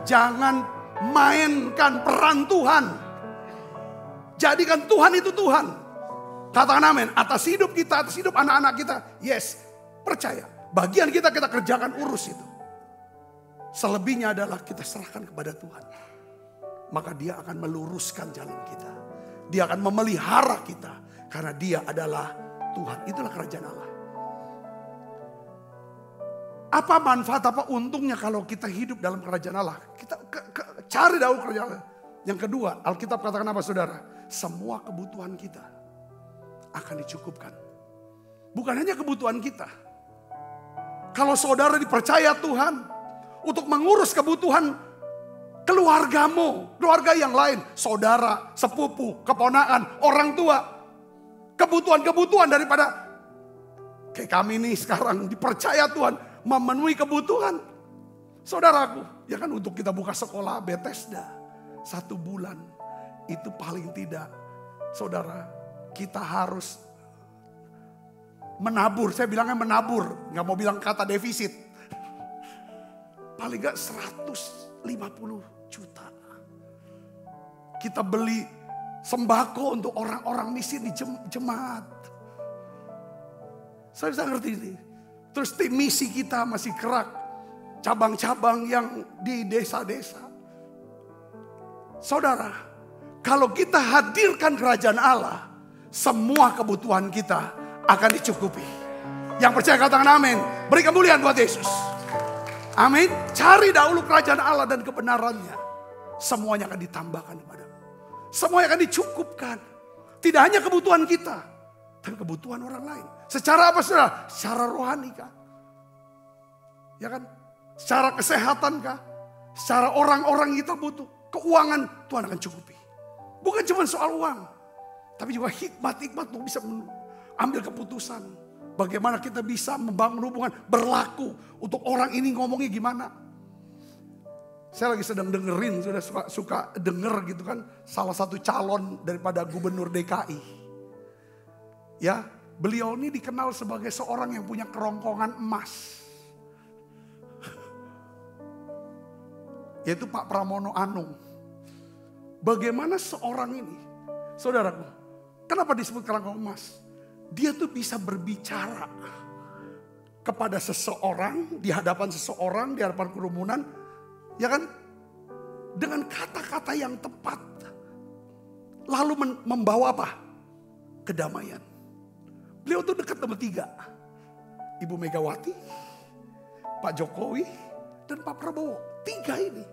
Jangan mainkan peran Tuhan. Jadikan Tuhan itu Tuhan. Katakan amin. Atas hidup kita, atas hidup anak-anak kita. Yes, percaya. Bagian kita kerjakan, urus itu. Selebihnya adalah kita serahkan kepada Tuhan. Maka dia akan meluruskan jalan kita. Dia akan memelihara kita. Karena dia adalah Tuhan. Itulah kerajaan Allah. Apa manfaat, apa untungnya kalau kita hidup dalam kerajaan Allah? Kita cari dahulu kerajaan Allah. Yang kedua, Alkitab katakan apa saudara? Semua kebutuhan kita akan dicukupkan. Bukan hanya kebutuhan kita. Kalau saudara dipercaya Tuhan untuk mengurus kebutuhan keluargamu, keluarga yang lain, saudara, sepupu, keponakan, orang tua. Kebutuhan-kebutuhan daripada kayak kami nih sekarang dipercaya Tuhan memenuhi kebutuhan. Saudaraku, ya kan untuk kita buka sekolah Bethesda 1 bulan. Itu paling tidak, saudara, kita harus menabur. Saya bilangnya menabur, gak mau bilang kata defisit. Paling gak 150 juta. Kita beli sembako untuk orang-orang miskin di jemaat. Saya bisa ngerti ini. Terus tim misi kita masih gerak. Cabang-cabang yang di desa-desa. Saudara, kalau kita hadirkan kerajaan Allah, semua kebutuhan kita akan dicukupi. Yang percaya katakan amin. Beri kemuliaan buat Yesus. Amin. Cari dahulu kerajaan Allah dan kebenarannya. Semuanya akan ditambahkan kepadamu. Semuanya akan dicukupkan. Tidak hanya kebutuhan kita, tapi kebutuhan orang lain. Secara apa saudara? Secara rohani kah? Ya kan? Secara kesehatan kah? Secara orang-orang kita butuh. Keuangan Tuhan akan cukupi. Bukan cuma soal uang. Tapi juga hikmat-hikmat untuk bisa ambil keputusan. Bagaimana kita bisa membangun hubungan berlaku. Untuk orang ini ngomongnya gimana. Saya lagi sedang dengerin, sudah suka denger gitu kan. Salah satu calon daripada gubernur DKI. Ya, beliau ini dikenal sebagai seorang yang punya kerongkongan emas. Yaitu Pak Pramono Anung. Bagaimana seorang ini, saudaraku, kenapa disebut kerongkongan emas? Dia tuh bisa berbicara kepada seseorang, di hadapan seseorang, di hadapan kerumunan, ya kan? Dengan kata-kata yang tepat. Lalu membawa apa? Kedamaian. Beliau tuh dekat sama 3. Ibu Megawati, Pak Jokowi, dan Pak Prabowo. 3 ini.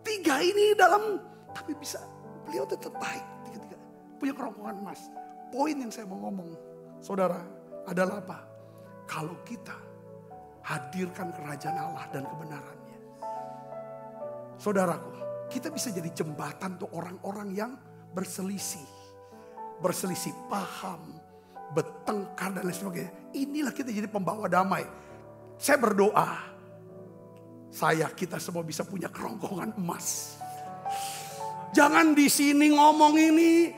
3 ini dalam, tapi bisa. Beliau tetap baik. 3. Punya kerongkongan emas. Poin yang saya mau ngomong, saudara, adalah apa? Kalau kita hadirkan kerajaan Allah dan kebenarannya. Saudaraku, kita bisa jadi jembatan untuk orang-orang yang berselisih. Berselisih paham, bertengkar dan lain sebagainya. Inilah kita jadi pembawa damai. Saya berdoa, kita semua bisa punya kerongkongan emas. Jangan di sini ngomong ini,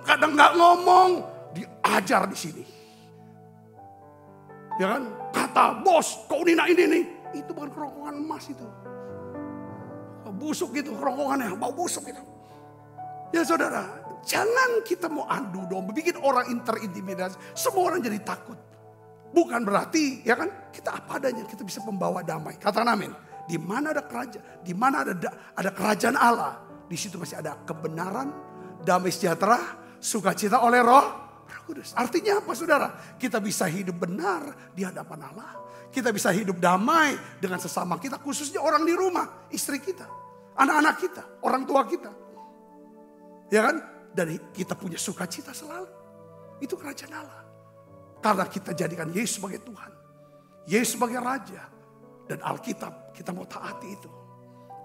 kadang nggak ngomong, diajar di sini. Ya kan? Kata bos, kau ini nih, itu bukan kerongkongan emas itu. busuk gitu, kerongkongannya bau busuk gitu. Ya saudara, jangan kita mau adu domba, bikin orang terintimidasi. Semua orang jadi takut. Bukan berarti ya kan kita apa adanya, kita bisa membawa damai. Katakan amin. Di mana ada kerajaan, di mana ada kerajaan Allah, di situ masih ada kebenaran, damai sejahtera, sukacita oleh Roh Kudus. Artinya apa saudara? Kita bisa hidup benar di hadapan Allah. Kita bisa hidup damai dengan sesama kita, khususnya orang di rumah, istri kita, anak-anak kita, orang tua kita. Ya kan? Dan kita punya sukacita selalu. Itu kerajaan Allah. Karena kita jadikan Yesus sebagai Tuhan. Yesus sebagai Raja. Dan Alkitab kita mau taati itu.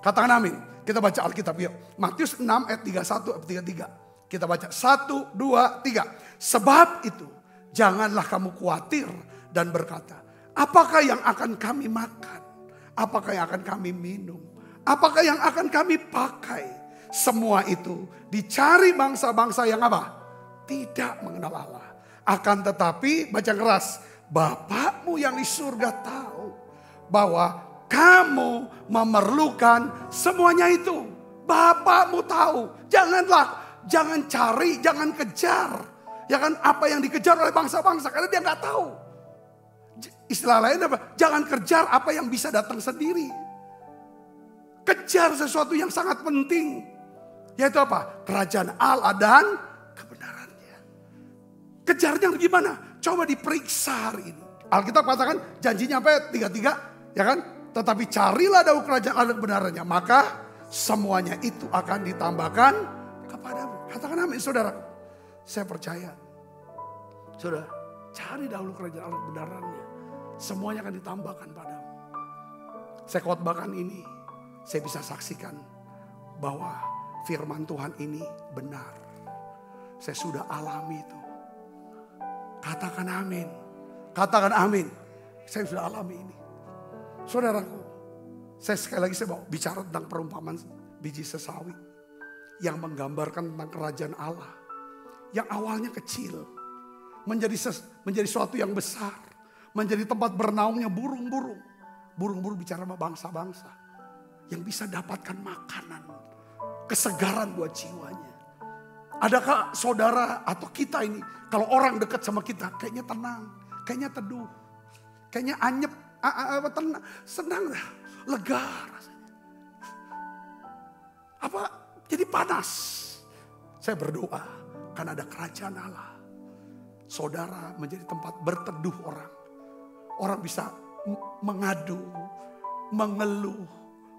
Katakan amin. Kita baca Alkitab yuk. Matius 6 ayat 31 ayat 33. Kita baca 1, 2, 3. Sebab itu janganlah kamu khawatir dan berkata, apakah yang akan kami makan? Apakah yang akan kami minum? Apakah yang akan kami pakai? Semua itu dicari bangsa-bangsa yang apa? Tidak mengenal Allah. Akan tetapi, baca keras, Bapakmu yang di surga tahu bahwa kamu memerlukan semuanya itu. Bapakmu tahu. Jangan cari, jangan kejar. Ya kan, apa yang dikejar oleh bangsa-bangsa karena dia nggak tahu. Istilah lain apa? Jangan kejar apa yang bisa datang sendiri. Kejar sesuatu yang sangat penting. Yaitu apa? Kerajaan Allah dan kebenarannya. Kejarnya gimana? Coba diperiksa hari ini. Alkitab katakan janjinya apa ya? 33. Ya kan? Tetapi carilah dahulu kerajaan Allah dan kebenarannya. Maka semuanya itu akan ditambahkan kepadamu. Katakan amin saudara. Saya percaya. Saudara, cari dahulu kerajaan Allah dan kebenarannya. Semuanya akan ditambahkan padamu. Saya khotbahkan ini, saya bisa saksikan bahwa firman Tuhan ini benar. Saya sudah alami itu. Katakan amin. Katakan amin. Saya sudah alami ini. Saudaraku, saya sekali lagi saya mau bicara tentang perumpamaan biji sesawi. Yang menggambarkan tentang kerajaan Allah. Yang awalnya kecil. Menjadi suatu yang besar. Menjadi tempat bernaungnya burung-burung. Burung-burung bicara sama bangsa-bangsa. Yang bisa dapatkan makanan. Kesegaran buat jiwanya. Adakah saudara atau kita ini. Kalau orang dekat sama kita kayaknya tenang. Kayaknya teduh. Kayaknya anyep. Tenang. Senang. Lega rasanya. Apa? Jadi panas. Saya berdoa. Karena ada kerajaan Allah. Saudara menjadi tempat berteduh orang. Orang bisa mengadu, mengeluh,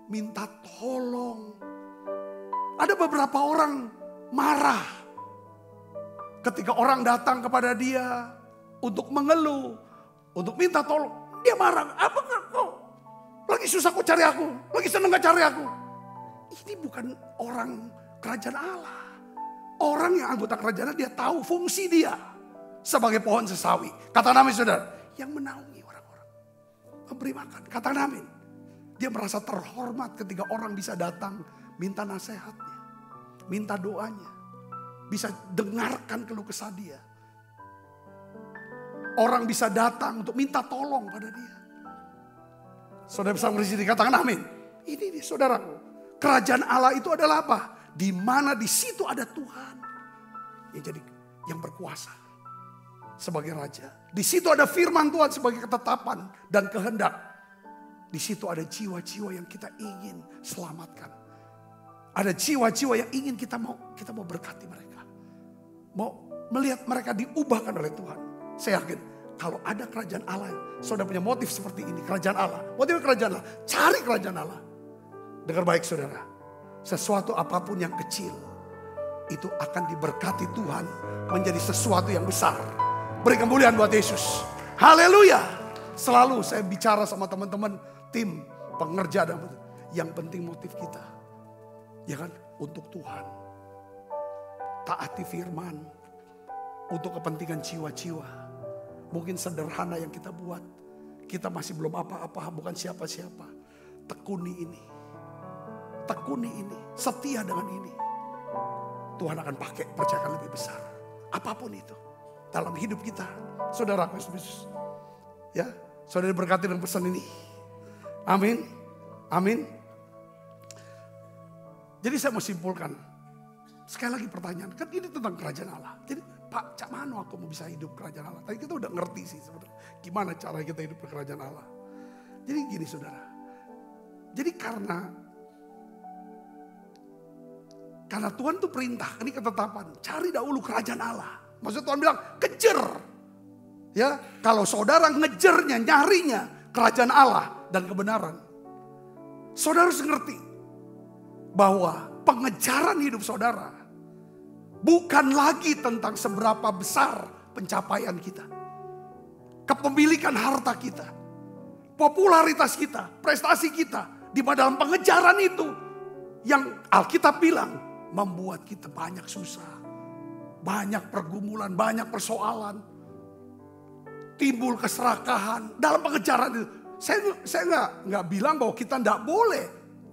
minta tolong. Ada beberapa orang marah. Ketika orang datang kepada dia untuk mengeluh, untuk minta tolong. Dia marah, apa kau? Lagi susah kau cari aku, lagi senang gak cari aku. Ini bukan orang kerajaan Allah. Orang yang anggota kerajaan dia tahu fungsi dia. Sebagai pohon sesawi. Kata amin saudara. Yang menaungi orang-orang. Memberi makan. Kata amin. Dia merasa terhormat ketika orang bisa datang. Minta nasihatnya. Minta doanya. Bisa dengarkan keluh kesah dia. Orang bisa datang untuk minta tolong pada dia. Saudara bisa bersih katakan amin. Ini saudaraku. Kerajaan Allah itu adalah apa? Di mana di situ ada Tuhan. Yang jadi yang berkuasa. Sebagai raja. Di situ ada firman Tuhan sebagai ketetapan dan kehendak. Di situ ada jiwa-jiwa yang kita ingin selamatkan. Ada jiwa-jiwa yang ingin kita mau berkati mereka. Mau melihat mereka diubahkan oleh Tuhan. Saya yakin kalau ada kerajaan Allah, saudara punya motif seperti ini, kerajaan Allah. Motif kerajaan Allah, cari kerajaan Allah. Dengar baik saudara, sesuatu apapun yang kecil itu akan diberkati Tuhan menjadi sesuatu yang besar. Beri kemuliaan buat Yesus. Haleluya. Selalu saya bicara sama teman-teman tim pengerja dan yang penting motif kita. Ya kan? Untuk Tuhan. Taati firman. Untuk kepentingan jiwa-jiwa. Mungkin sederhana yang kita buat. Kita masih belum apa-apa, bukan siapa-siapa. Tekuni ini. Tekuni ini. Setia dengan ini. Tuhan akan pakai percayakan lebih besar. Apapun itu. Dalam hidup kita. Saudara Yesus. Ya. Saudara diberkati dengan pesan ini. Amin. Amin. Jadi saya mau simpulkan. Sekali lagi pertanyaan, kan ini tentang kerajaan Allah. Jadi Pak, cak mana aku mau bisa hidup kerajaan Allah? Tadi kita udah ngerti sih sebenarnya. Gimana cara kita hidup di kerajaan Allah. Jadi gini saudara. Jadi karena Tuhan tuh perintah, ini ketetapan. Cari dahulu kerajaan Allah. Maksudnya Tuhan bilang, kejar. Ya, kalau saudara ngejarnya, nyarinya kerajaan Allah dan kebenaran. Saudara harus ngerti bahwa pengejaran hidup saudara bukan lagi tentang seberapa besar pencapaian kita. Kepemilikan harta kita. Popularitas kita, prestasi kita. Di dalam pengejaran itu yang Alkitab bilang membuat kita banyak susah. Banyak pergumulan, banyak persoalan. Timbul keserakahan dalam pengejaran itu. Saya nggak bilang bahwa kita nggak boleh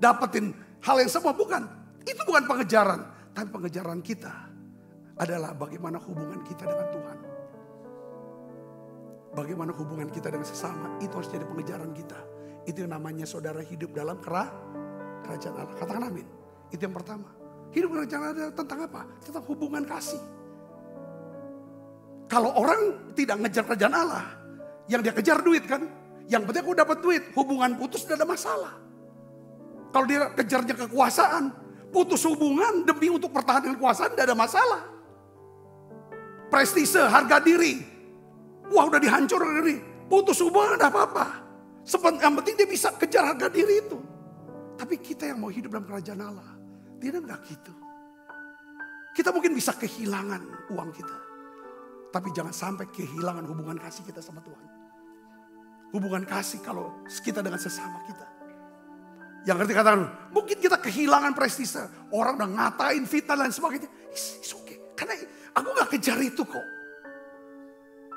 dapetin hal yang sama, bukan. Itu bukan pengejaran. Tapi pengejaran kita adalah bagaimana hubungan kita dengan Tuhan. Bagaimana hubungan kita dengan sesama. Itu harus jadi pengejaran kita. Itu yang namanya saudara hidup dalam kerajaan Allah. Katakan amin. Itu yang pertama. Hidup kerajaan Allah tentang apa? Tentang hubungan kasih. Kalau orang tidak ngejar kerajaan Allah. Yang dia kejar duit kan. Yang penting aku dapat duit. Hubungan putus tidak ada masalah. Kalau dia kejarnya kekuasaan. Putus hubungan demi untuk pertahanan kekuasaan tidak ada masalah. Prestise, harga diri. Wah udah dihancurkan diri. Putus hubungan tidak apa-apa. Yang penting dia bisa kejar harga diri itu. Tapi kita yang mau hidup dalam kerajaan Allah. Dia enggak gitu. Kita mungkin bisa kehilangan uang kita. Tapi jangan sampai kehilangan hubungan kasih kita sama Tuhan. Hubungan kasih kalau kita dengan sesama kita. Yang ngerti katakan, mungkin kita kehilangan prestise. Orang udah ngatain, fitnah dan sebagainya. It's okay. Karena aku gak kejar itu kok.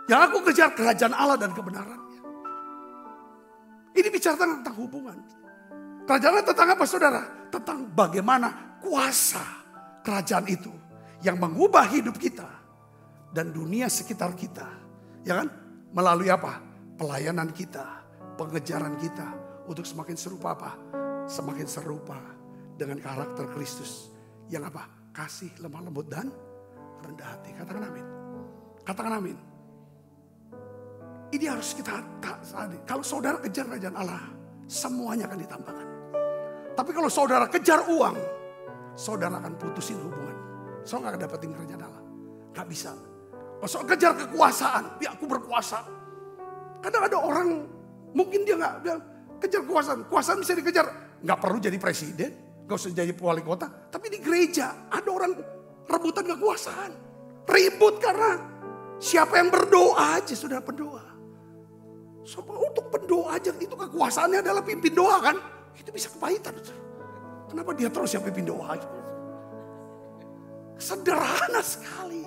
Yang aku kejar kerajaan Allah dan kebenarannya. Ini bicara tentang hubungan. Kerajaan Allah tentang apa saudara? Tentang bagaimana kuasa kerajaan itu. Yang mengubah hidup kita. Dan dunia sekitar kita. Ya kan? Melalui apa? Pelayanan kita. Pengejaran kita. Untuk semakin serupa apa? Semakin serupa dengan karakter Kristus. Yang apa? Kasih, lemah lembut dan rendah hati. Katakan amin. Katakan amin. Ini harus kita sadari. Kalau saudara kejar kerajaan Allah, semuanya akan ditambahkan. Tapi kalau saudara kejar uang, saudara akan putusin hubungan. Saudara gak akan dapetin kerajaan Allah. Gak bisa. Kalau saudara kejar kekuasaan, ya aku berkuasa. Kadang ada orang, mungkin dia gak kejar kekuasaan. Kekuasaan bisa dikejar. Gak perlu jadi presiden, gak usah jadi wali kota. Tapi di gereja ada orang rebutan kekuasaan. Ribut karena siapa yang berdoa aja sudah berdoa. So, untuk pendoa aja itu kekuasaannya adalah pimpin doa kan. Itu bisa kepahitan. Kenapa dia terus yang pimpin doa? Sederhana sekali.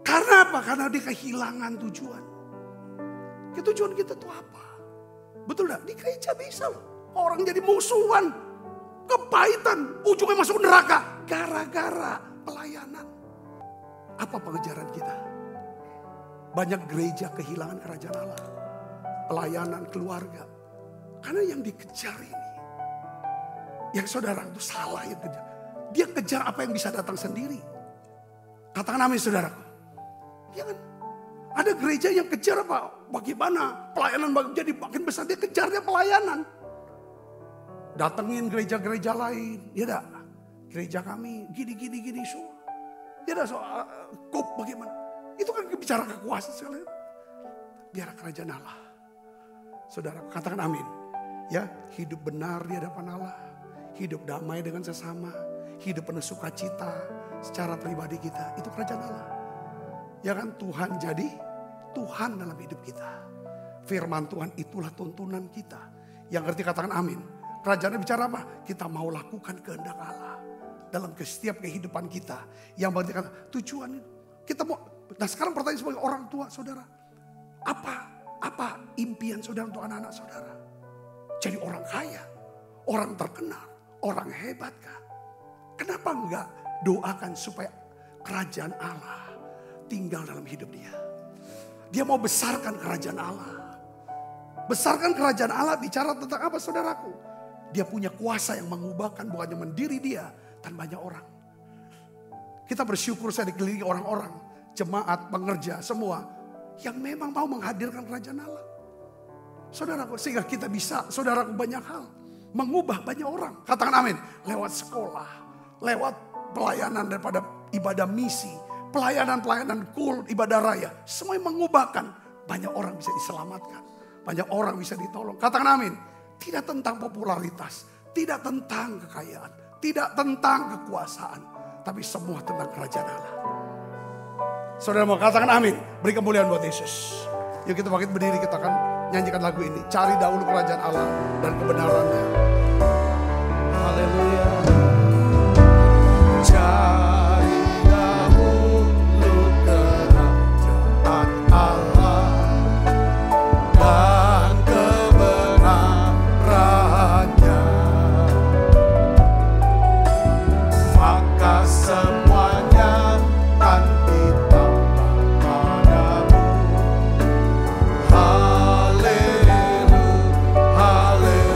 Karena apa? Karena dia kehilangan tujuan. Tujuan kita itu apa? Betul gak? Di gereja bisa loh. Orang jadi musuhan. Kepahitan. Ujungnya masuk neraka. Gara-gara pelayanan. Apa pengejaran kita? Banyak gereja kehilangan kerajaan Allah. Pelayanan keluarga. Karena yang dikejar ini. Yang saudara itu salah yang kejar. Dia kejar apa yang bisa datang sendiri. Katakan amin saudara. Ya kan? Ada gereja yang kejar apa? Bagaimana pelayanan jadi makin besar. Dia kejarnya pelayanan. Datengin gereja-gereja lain. Ya dah. Gereja kami gini. So. Ya dah soal kop bagaimana. Itu kan bicara kekuasaan sekali. Biar kerajaan Allah. Saudara katakan amin. Ya, hidup benar di hadapan Allah. Hidup damai dengan sesama. Hidup penuh sukacita secara pribadi kita. Itu kerajaan Allah. Ya kan Tuhan jadi Tuhan dalam hidup kita. Firman Tuhan itulah tuntunan kita. Yang ngerti katakan amin. Kerajaannya bicara apa? Kita mau lakukan kehendak Allah. Dalam setiap kehidupan kita. Yang berarti kata tujuan itu. Kita mau. Nah sekarang pertanyaan sebagai orang tua saudara. Apa impian saudara untuk anak-anak saudara? Jadi orang kaya. Orang terkenal. Orang hebat kan? Kenapa enggak doakan supaya kerajaan Allah tinggal dalam hidup dia? Dia mau besarkan kerajaan Allah. Besarkan kerajaan Allah bicara tentang apa saudaraku? Dia punya kuasa yang mengubahkan bukan cuma diri dia dan banyak orang. Kita bersyukur saya dikelilingi orang-orang, jemaat, pengerja, semua yang memang mau menghadirkan kerajaan Allah. Saudaraku, sehingga kita bisa, saudaraku, banyak hal. Mengubah banyak orang. Katakan amin. Lewat sekolah, lewat pelayanan daripada ibadah misi, pelayanan-pelayanan kul, ibadah raya. Semua yang mengubahkan. Banyak orang bisa diselamatkan. Banyak orang bisa ditolong. Katakan amin. Tidak tentang popularitas. Tidak tentang kekayaan. Tidak tentang kekuasaan. Tapi semua tentang kerajaan Allah. Saudara mau katakan amin. Beri kemuliaan buat Yesus. Yuk kita bangkit berdiri, kita akan nyanyikan lagu ini. Cari dahulu kerajaan Allah dan kebenarannya. Haleluya. Cari dahulu kerajaan Allah dan kebenarannya, maka semuanya akan ditambah padamu. Haleluya, haleluya.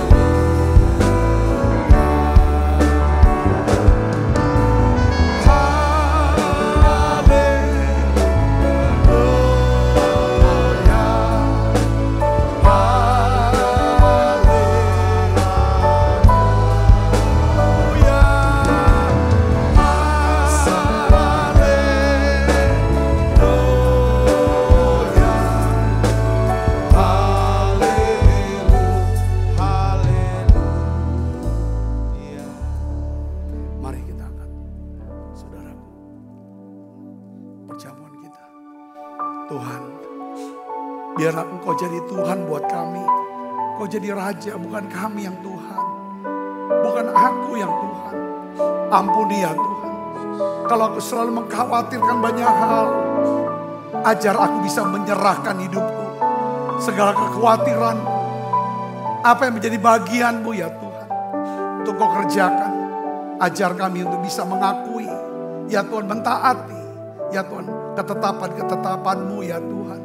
Mari kita angkat, saudaraku, perjamuan kita. Tuhan, biarlah Engkau jadi Tuhan buat kami. Engkau jadi Raja, bukan kami yang Tuhan. Bukan aku yang Tuhan. Ampuni ya Tuhan. Kalau aku selalu mengkhawatirkan banyak hal, ajar aku bisa menyerahkan hidupku. Segala kekhawatiran, apa yang menjadi bagian-Mu ya Tuhan, untuk Kau kerjakan. Ajar kami untuk bisa mengakui, ya Tuhan, mentaati, ya Tuhan, ketetapan-ketetapan-Mu ya Tuhan.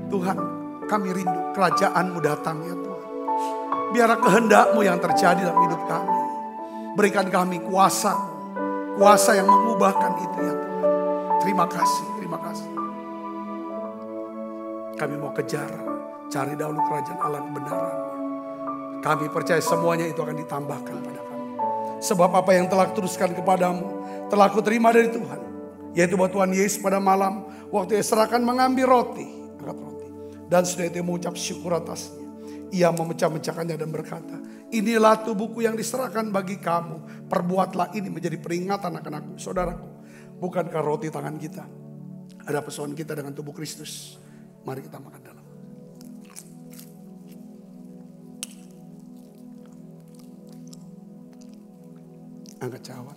Tuhan, kami rindu kerajaan-Mu datang ya Tuhan. Biarlah kehendak-Mu yang terjadi dalam hidup kami. Berikan kami kuasa yang mengubahkan itu ya Tuhan. Terima kasih, terima kasih. Kami mau kejar, cari dahulu kerajaan Allah kebenarannya. Kami percaya semuanya itu akan ditambahkan pada kami. Sebab apa yang telah kuteruskan kepadamu, telah kuterima dari Tuhan. Yaitu bahwa Tuhan Yesus pada malam, waktu Yesus akan mengambil roti, angkat roti. Dan sudah itu mengucap syukur atasnya. Ia memecah-mecahkannya dan berkata, inilah tubuhku yang diserahkan bagi kamu. Perbuatlah ini menjadi peringatan akan aku. Saudaraku, bukankah roti tangan kita ada persoalan kita dengan tubuh Kristus? Mari kita makan dalam. Angkat cawan.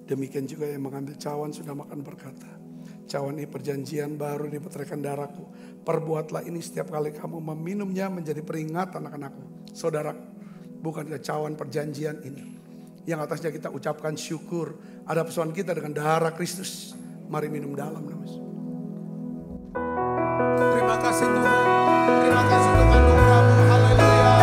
Demikian juga yang mengambil cawan sudah makan berkata, cawan ini perjanjian baru diputarkan darahku. Perbuatlah ini setiap kali kamu meminumnya menjadi peringatan akan aku. Saudara, bukankah cawan perjanjian ini yang atasnya kita ucapkan syukur, ada persoalan kita dengan darah Kristus. Mari minum dalam. Terima kasih Tuhan. Terima kasih untuk anugerah-Mu. Haleluya.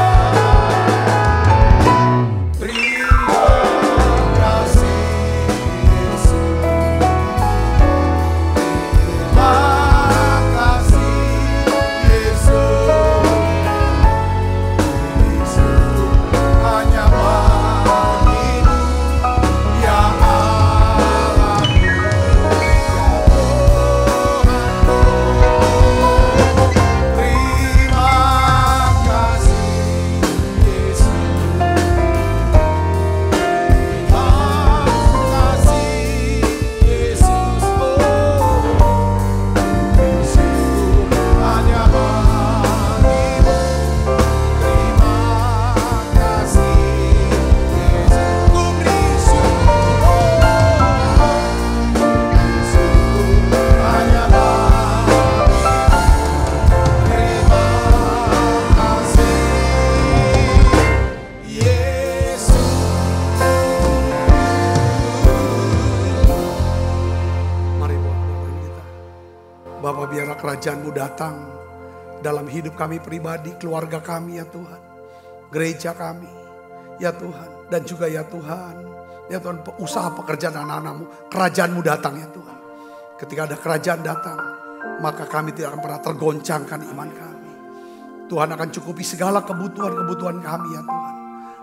Kerajaan-Mu datang dalam hidup kami pribadi, keluarga kami ya Tuhan. gereja kami. Ya Tuhan, dan juga ya Tuhan, ya Tuhan usaha pekerjaan anak-anak-Mu, kerajaan-Mu datang ya Tuhan. Ketika ada kerajaan datang, maka kami tidak akan pernah tergoncangkan iman kami. Tuhan akan cukupi segala kebutuhan-kebutuhan kami ya Tuhan.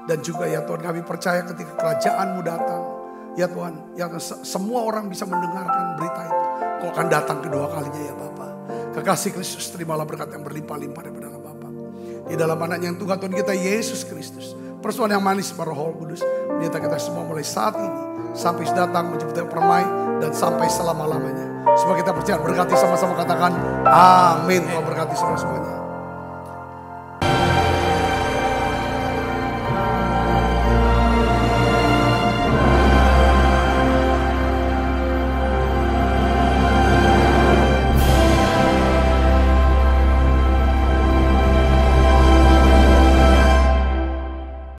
Dan juga ya Tuhan kami percaya ketika kerajaan-Mu datang, ya Tuhan, yang semua orang bisa mendengarkan berita itu. Kau akan datang kedua kalinya ya Bapa. Kekasih Kristus, terimalah berkat yang berlimpah-limpah daripada Allah Bapa. Di dalam anaknya yang Tuhan kita Yesus Kristus. Persoalan yang manis para Roh Kudus. Menyertai kita semua mulai saat ini. Sampai datang menjemput permai dan sampai selama-lamanya. Semua kita percaya berkati sama-sama katakan amin. Tuhan berkati semua-semuanya.